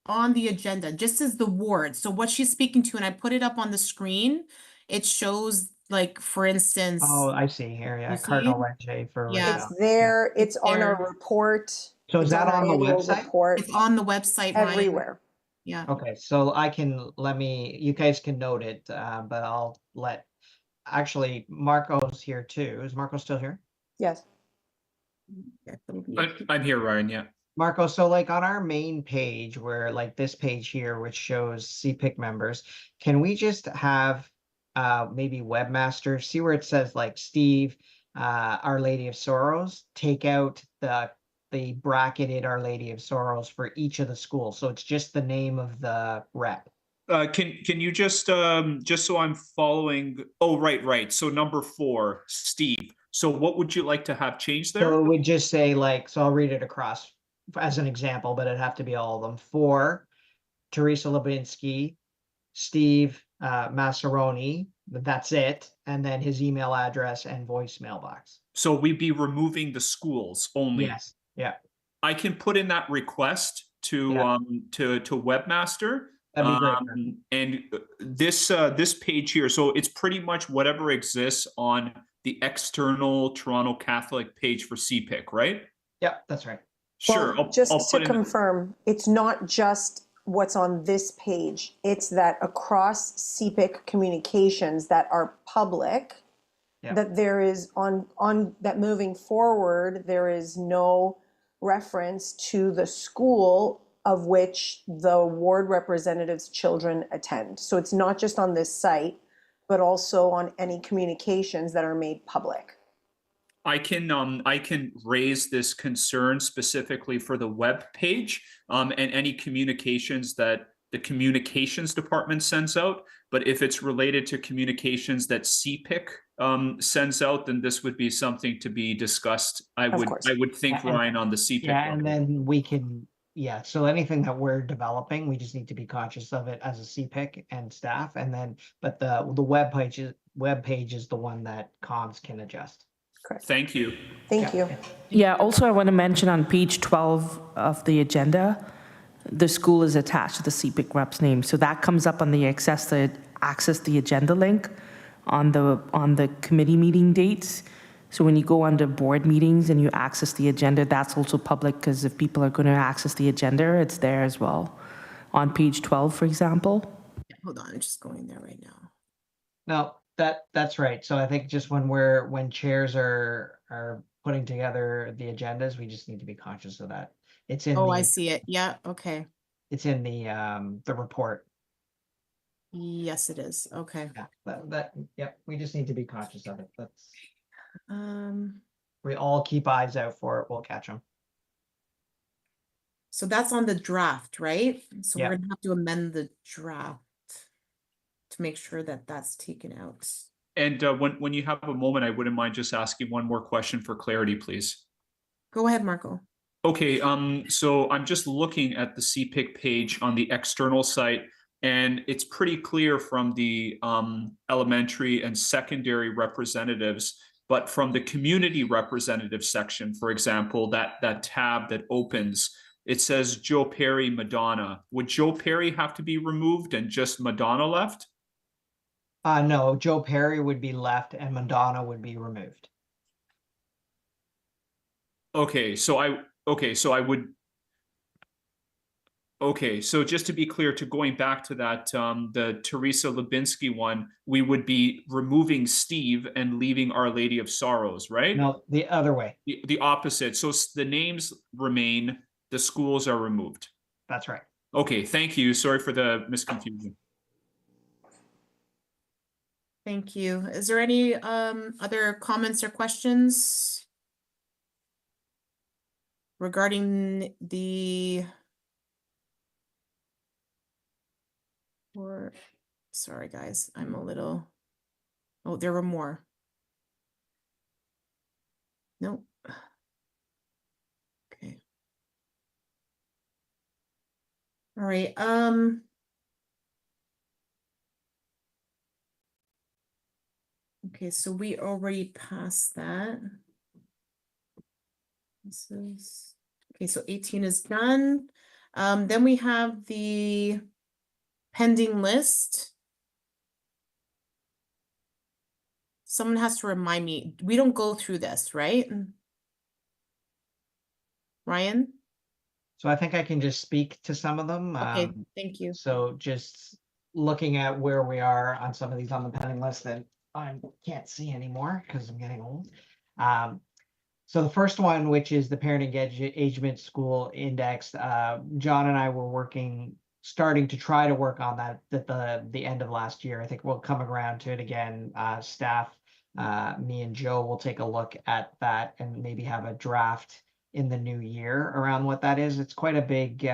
on the agenda, just as the ward. So what she's speaking to, and I put it up on the screen, it shows, like, for instance, Oh, I see here, yeah, You see? Cardinal Ledger for Yeah. Rachel. it's there, it's on our there. report. So is it's that our on the annual website? report, It's on the website, Ryan. everywhere. Yeah. Okay, so you guys can note it, but I'll actually, Marco's here too. Is Marco still here? Yes. I'm here, Ryan, yeah. Marco, so like on our main page where like this page here, which shows CPIC members, can we just have maybe webmaster, see where it says like Steve, Our Lady of Sorrows, take out the bracketed Our Lady of Sorrows for each of the schools. So it's just the name of the rep. Can you just so I'm following? Oh, right. So number 4, Steve. So what would you like to have changed there? So it would just say like, so I'll read it across as an example, but it'd have to be all of them. 4, Teresa Lubinsky, Steve Massaroni, that's it. And then his email address and voicemail box. So we'd be removing the schools only. Yes, yeah. I can put in that request to Yeah. to Webmaster. That'd be great. And this page here, so it's pretty much whatever exists on the external Toronto Catholic page for CPIC, right? Yeah, that's right. Sure. Well, I'll just to put in. confirm, it's not just what's on this page. It's that across CPIC communications that are public, Yeah. that there is on that moving forward, there is no reference to the school of which the ward representative's children attend. So it's not just on this site, but also on any communications that are made public. I can raise this concern specifically for the web page, and any communications that the communications department sends out. But if it's related to communications that CPIC sends out, then this would be something to be discussed. I would think, Yeah, Ryan, on the CPIC Yeah, and level. then we can, yeah, so anything that we're developing, we just need to be conscious of it as a CPIC and staff, and then, but the web page is the one that comms can adjust. Correct. Thank you. Thank you. Yeah, also I want to mention on page 12 of the agenda, the school is attached to the CPIC rep's name. So that comes up on the access the agenda link on the committee meeting dates. So when you go under board meetings and you access the agenda, that's also public, because if people are going to access the agenda, it's there as well. On page 12, for example. Hold on, I'm just going there right now. No, that's right. So I think just when chairs are putting together the agendas, we just need to be conscious of that. It's in Oh, I see it. Yeah, okay. it's in the report. Yes, it is. Okay. Yeah, yep, we just need to be conscious of it. That's, Um, we all keep eyes out for it, we'll catch them. so that's on the draft, right? So Yeah. we're gonna have to amend the draft to make sure that that's taken out. And when you have a moment, I wouldn't mind just asking one more question for clarity, please. Go ahead, Marco. Okay, so I'm just looking at the CPIC page on the external site, and it's pretty clear from the elementary and secondary representatives, but from the community representative section, for example, that tab that opens, it says Joe Perry, Madonna. Would Joe Perry have to be removed and just Madonna left? No, Joe Perry would be left and Madonna would be removed. Okay, so I would. Okay, so just to be clear, to going back to that, the Teresa Lubinsky one, we would be removing Steve and leaving Our Lady of Sorrows, right? No, the other way. The opposite. So the names remain, the schools are removed. That's right. Okay, thank you. Sorry for the misconfusion. Thank you. Is there any other comments or questions regarding the sorry guys, I'm a little, oh, there were more. Nope. Okay. All right, okay, so we already passed that. This is, okay, so 18 is done. Then we have the pending list. Someone has to remind me, we don't go through this, right? Ryan? So I think I can just speak to some of them. Okay, thank you. So just looking at where we are on some of these on the pending list that I can't see anymore because I'm getting old. So the first one, which is the Parent Engagement School Index, John and I were starting to try to work on that at the end of last year. I think we'll come around to it again. Staff, me and Joe will take a look at that and maybe have a draft in the new year around what that is. It's quite a big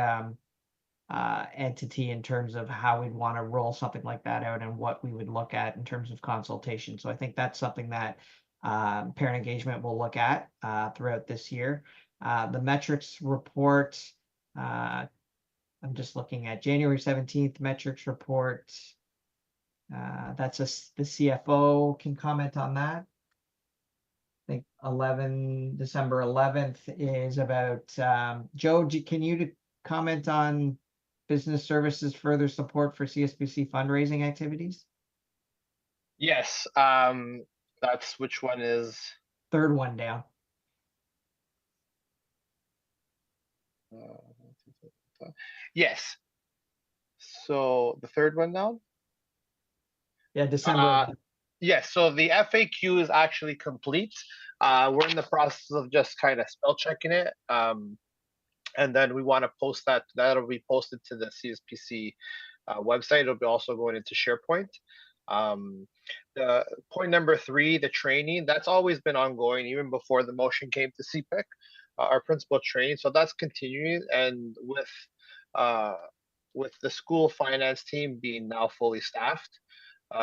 entity in terms of how we'd want to roll something like that out and what we would look at in terms of consultation. So I think that's something that parent engagement will look at throughout this year. The metrics report, I'm just looking at January 17th metrics report. That's the CFO can comment on that. I think December 11th is about, Joe, can you comment on business services further support for CSBC fundraising activities? Yes, that's which one is? Third one down. Yes. So the third one down? Yeah, December 11th. Yes, so the FAQ is actually complete. We're in the process of just kind of spell checking it. And then we want to post that. That'll be posted to the CSPC website. It'll be also going into SharePoint. The point number 3, the training, that's always been ongoing even before the motion came to CPIC, our principal training. So that's continuing, and with the school finance team being now fully staffed,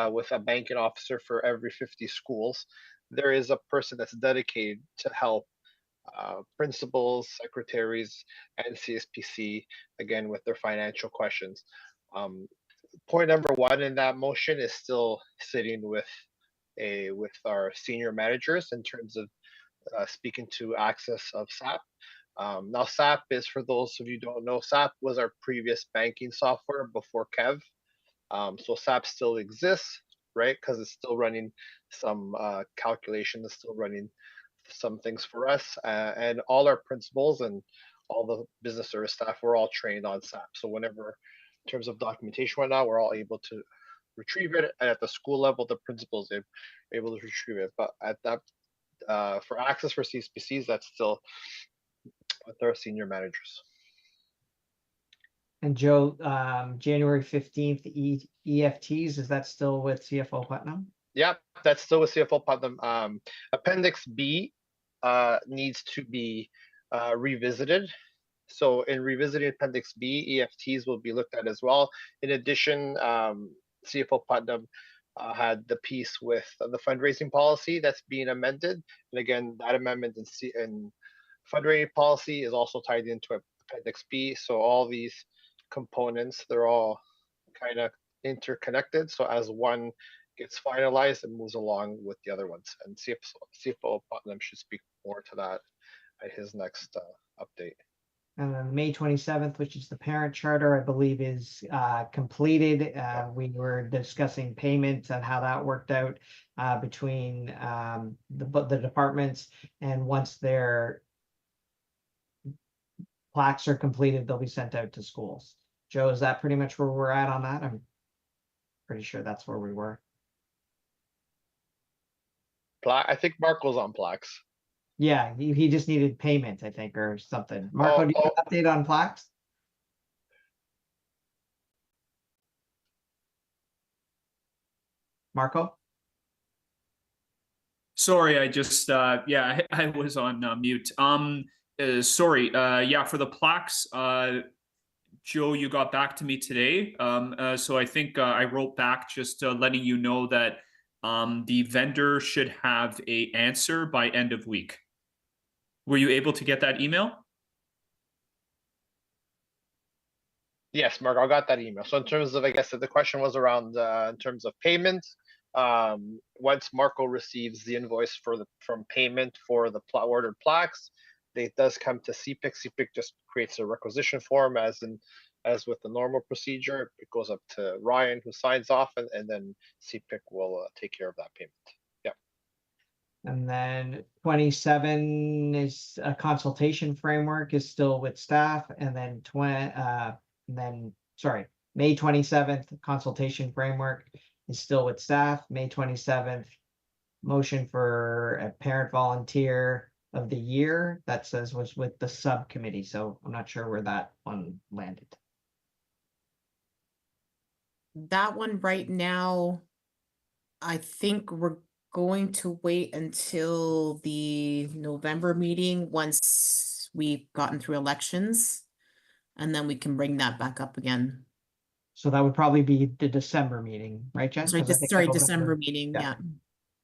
with a banking officer for every 50 schools, there is a person that's dedicated to help principals, secretaries, and CSPC, again, with their financial questions. Point number 1 in that motion is still sitting with our senior managers in terms of speaking to access of SAP. Now, SAP is, for those of you who don't know, SAP was our previous banking software before KEV. So SAP still exists, right? Because it's still running some calculations, it's still running some things for us, and all our principals and all the business service staff, we're all trained on SAP. So whenever, in terms of documentation right now, we're all able to retrieve it, and at the school level, the principals are able to retrieve it. But at that, for access for CSPCs, that's still with our senior managers. And Joe, January 15th, EFTs, is that still with CFO Putnam? Yeah, that's still with CFO Putnam. Appendix B needs to be revisited. So in revisiting Appendix B, EFTs will be looked at as well. In addition, CFO Putnam had the piece with the fundraising policy that's being amended. And again, that amendment in fundraising policy is also tied into Appendix B. So all these components, they're all kind of interconnected. So as one gets finalized, it moves along with the other ones. And CFO Putnam should speak more to that at his next update. And then May 27th, which is the parent charter, I believe is completed. We were discussing payments and how that worked out between the departments. And once their plaques are completed, they'll be sent out to schools. Joe, is that pretty much where we're at on that? I'm pretty sure that's where we were. I think Marco's on plaques. Yeah, he just needed payment, I think, or something. Marco, do you have an update on plaques? Marco? Sorry, I just yeah, I was on mute. Sorry, yeah, for the plaques, Joe, you got back to me today. So I think I wrote back just letting you know that the vendor should have an answer by end of week. Were you able to get that email? Yes, Mark, I got that email. So in terms of, I guess the question was around in terms of payment. Once Marco receives the invoice from payment for the ordered plaques, it does come to CPIC. CPIC just creates a requisition form as with the normal procedure. It goes up to Ryan, who signs off, and then CPIC will take care of that payment. Yeah. And then 27 is a consultation framework is still with staff, and then May 27th consultation framework is still with staff. May 27th motion for a parent volunteer of the year, that says was with the subcommittee. So I'm not sure where that one landed. That one right now, I think we're going to wait until the November meeting once we've gotten through elections, and then we can bring that back up again. So that would probably be the December meeting, right, Jen? Sorry, 'Cause I think sorry, November- December meeting, yeah. yeah.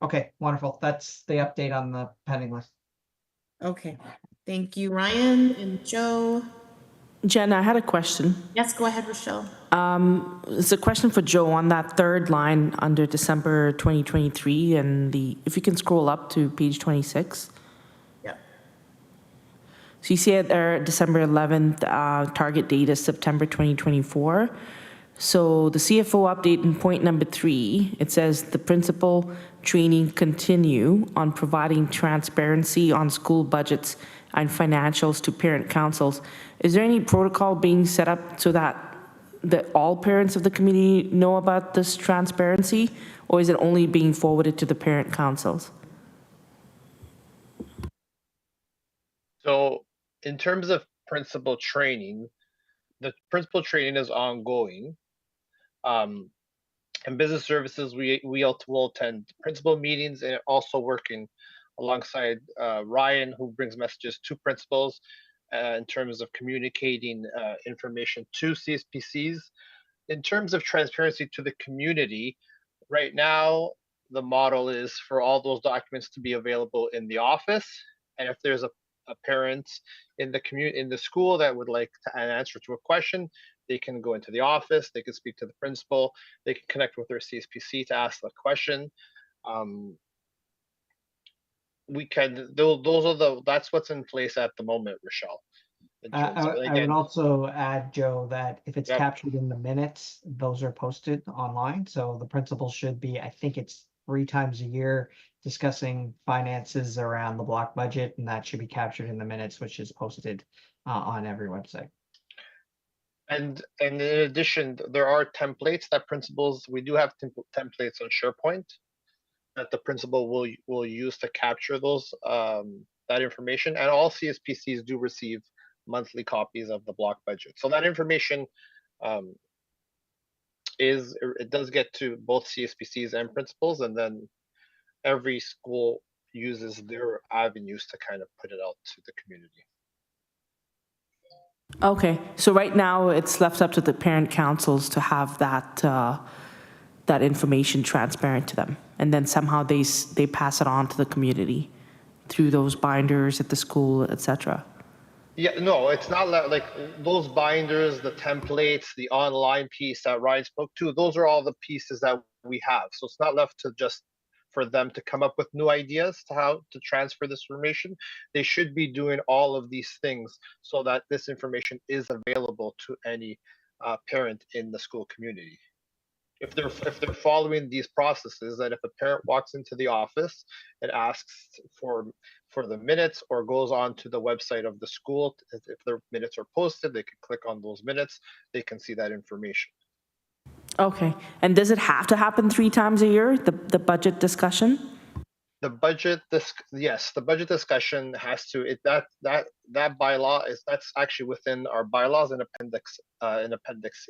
Okay, wonderful. That's the update on the pending list. Okay, thank you, Ryan and Joe. Jen, I had a question. Yes, go ahead, Rochelle. It's a question for Joe on that third line under December 2023, and if you can scroll up to page 26. Yeah. So you see it there, December 11th, target date is September 2024. So the CFO update in point number 3, it says the principal training continue on providing transparency on school budgets and financials to parent councils. Is there any protocol being set up so that all parents of the community know about this transparency, or is it only being forwarded to the parent councils? So in terms of principal training, the principal training is ongoing. In business services, will attend principal meetings and also working alongside Ryan, who brings messages to principals in terms of communicating information to CSPCs. In terms of transparency to the community, right now, the model is for all those documents to be available in the office. And if there's a parent in the school that would like an answer to a question, they can go into the office, they can speak to the principal, they can connect with their CSPC to ask the question. That's what's in place at the moment, Rochelle. I would also add, Joe, that if it's Yep. captured in the minutes, those are posted online. So the principal should be, I think it's 3 times a year, discussing finances around the block budget, and that should be captured in the minutes, which is posted on every website. And in addition, there are templates that we do have templates on SharePoint that the principal will use to capture those that information. And all CSPCs do receive monthly copies of the block budget. So that information it does get to both CSPCs and principals, and then every school uses their avenues to kind of put it out to the community. Okay, so right now it's left up to the parent councils to have that that information transparent to them, and then somehow they pass it on to the community through those binders at the school, etc. Yeah, no, it's not like those binders, the templates, the online piece that Ryan spoke to. Those are all the pieces that we have. So it's not left to just for them to come up with new ideas to how to transfer this information. They should be doing all of these things so that this information is available to any parent in the school community. If they're following these processes, that if a parent walks into the office and asks for the minutes or goes on to the website of the school, if their minutes are posted, they can click on those minutes, they can see that information. Okay, and does it have to happen 3 times a year, the budget discussion? The budget, yes, the budget discussion has to, that bylaw that's actually within our bylaws in Appendix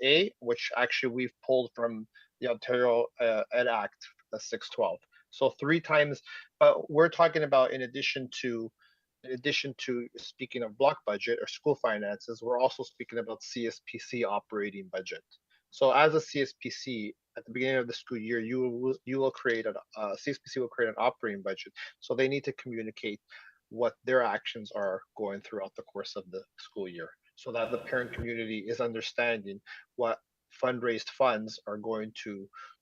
A, which actually we've pulled from the Ontario Ed Act, the 612. So 3 times, but we're talking about in addition to speaking of block budget or school finances, we're also speaking about CSPC operating budget. So as a CSPC, at the beginning of the school year, you will create CSPC will create an operating budget. So they need to communicate what their actions are going throughout the course of the school year, so that the parent community is understanding what fundraised funds are going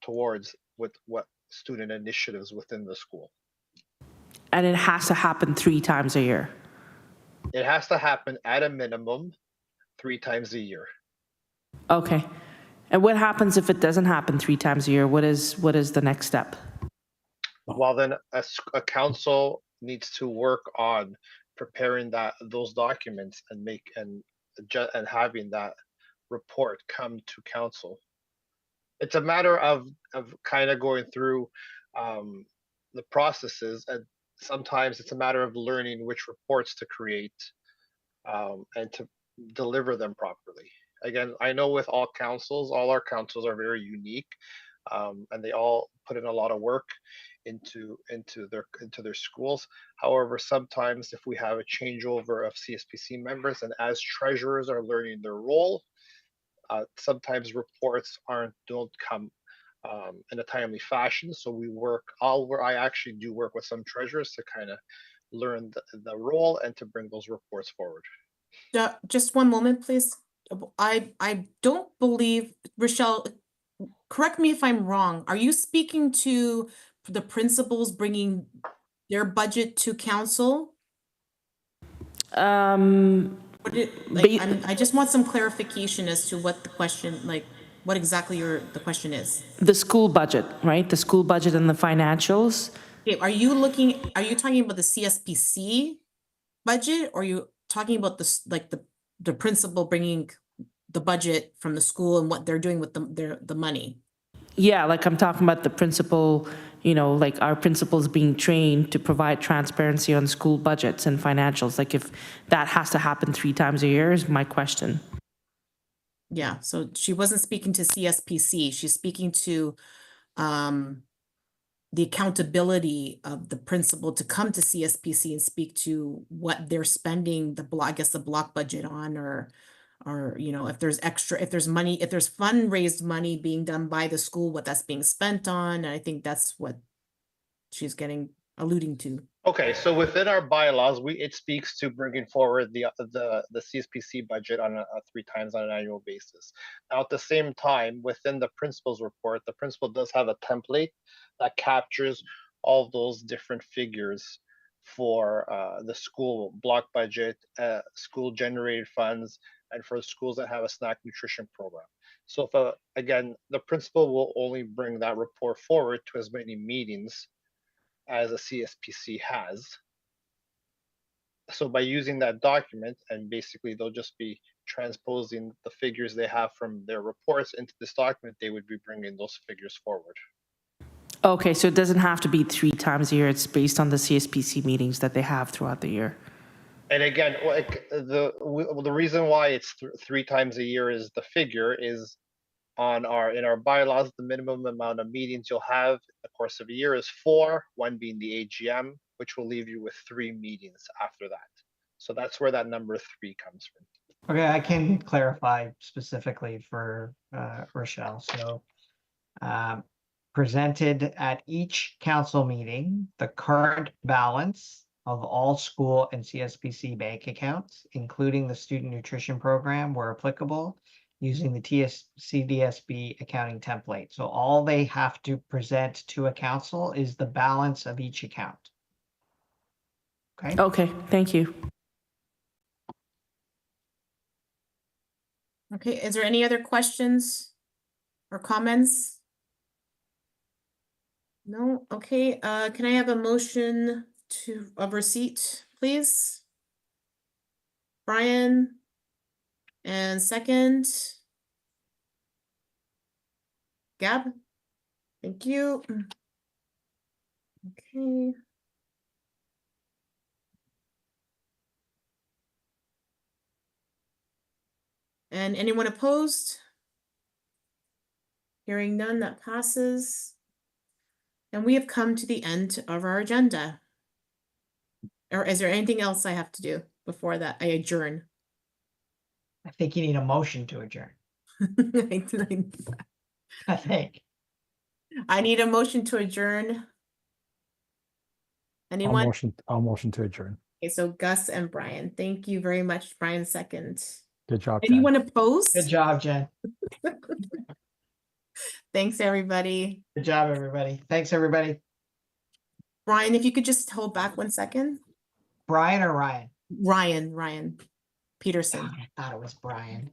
towards with what student initiatives within the school. And it has to happen 3 times a year? It has to happen at a minimum 3 times a year. Okay. And what happens if it doesn't happen 3 times a year? What is the next step? Well, then a council needs to work on preparing those documents and having that report come to council. It's a matter of kind of going through the processes, and sometimes it's a matter of learning which reports to create and to deliver them properly. Again, I know with all our councils are very unique, and they all put in a lot of work into their schools. However, sometimes if we have a changeover of CSPC members, and as treasurers are learning their role, sometimes reports don't come in a timely fashion. So I actually do work with some treasurers to kind of learn the role and to bring those reports forward. Just one moment, please. I don't believe, Rochelle, correct me if I'm wrong. Are you speaking to the principals bringing their budget to council? I just want some clarification as to what the question, what exactly the question is. The school budget, right? The school budget and the financials. Okay, are you talking about the CSPC budget, or are you talking about the principal bringing the budget from the school and what they're doing with the money? Yeah, like I'm talking about the principal, like our principals being trained to provide transparency on school budgets and financials, like if that has to happen 3 times a year is my question. Yeah, so she wasn't speaking to CSPC, she's speaking to the accountability of the principal to come to CSPC and speak to what they're spending the block budget on, or if there's extra, if there's money, if there's fundraised money being done by the school, what that's being spent on. And I think that's what she's alluding to. Okay, so within our bylaws, it speaks to bringing forward the CSPC budget on a 3 times on an annual basis. Now, at the same time, within the principal's report, the principal does have a template that captures all those different figures for the school block budget, school generated funds, and for schools that have a snack nutrition program. So if again, the principal will only bring that report forward to as many meetings as a CSPC has. So by using that document, and basically they'll just be transposing the figures they have from their reports into this document, they would be bringing those figures forward. Okay, so it doesn't have to be 3 times a year. It's based on the CSPC meetings that they have throughout the year. And again, like the reason why it's 3 times a year is the figure is in our bylaws, the minimum amount of meetings you'll have in the course of a year is 4, one being the AGM, which will leave you with 3 meetings after that. So that's where that number 3 comes from. Okay, I can clarify specifically for Rochelle. So presented at each council meeting, the current balance of all school and CSPC bank accounts, including the student nutrition program where applicable, using the CDSB accounting template. So all they have to present to a council is the balance of each account. Okay. Okay, thank you. Okay, is there any other questions or comments? No, okay, can I have a motion of receipt, please? Brian, and second? Gab? Thank you. Okay. And anyone opposed? Hearing none, that passes. And we have come to the end of our agenda. Or is there anything else I have to do before that I adjourn? I think you need a motion to adjourn. I think. I need a motion to adjourn. Anyone? I'll motion to adjourn. Okay, so Gus and Brian. Thank you very much. Brian, second. Good job, Jen. Anyone opposed? Good job, Jen. Thanks, everybody. Good job, everybody. Thanks, everybody. Brian, if you could just hold back 1 second. Brian or Ryan? Ryan Peterson. I thought it was Brian.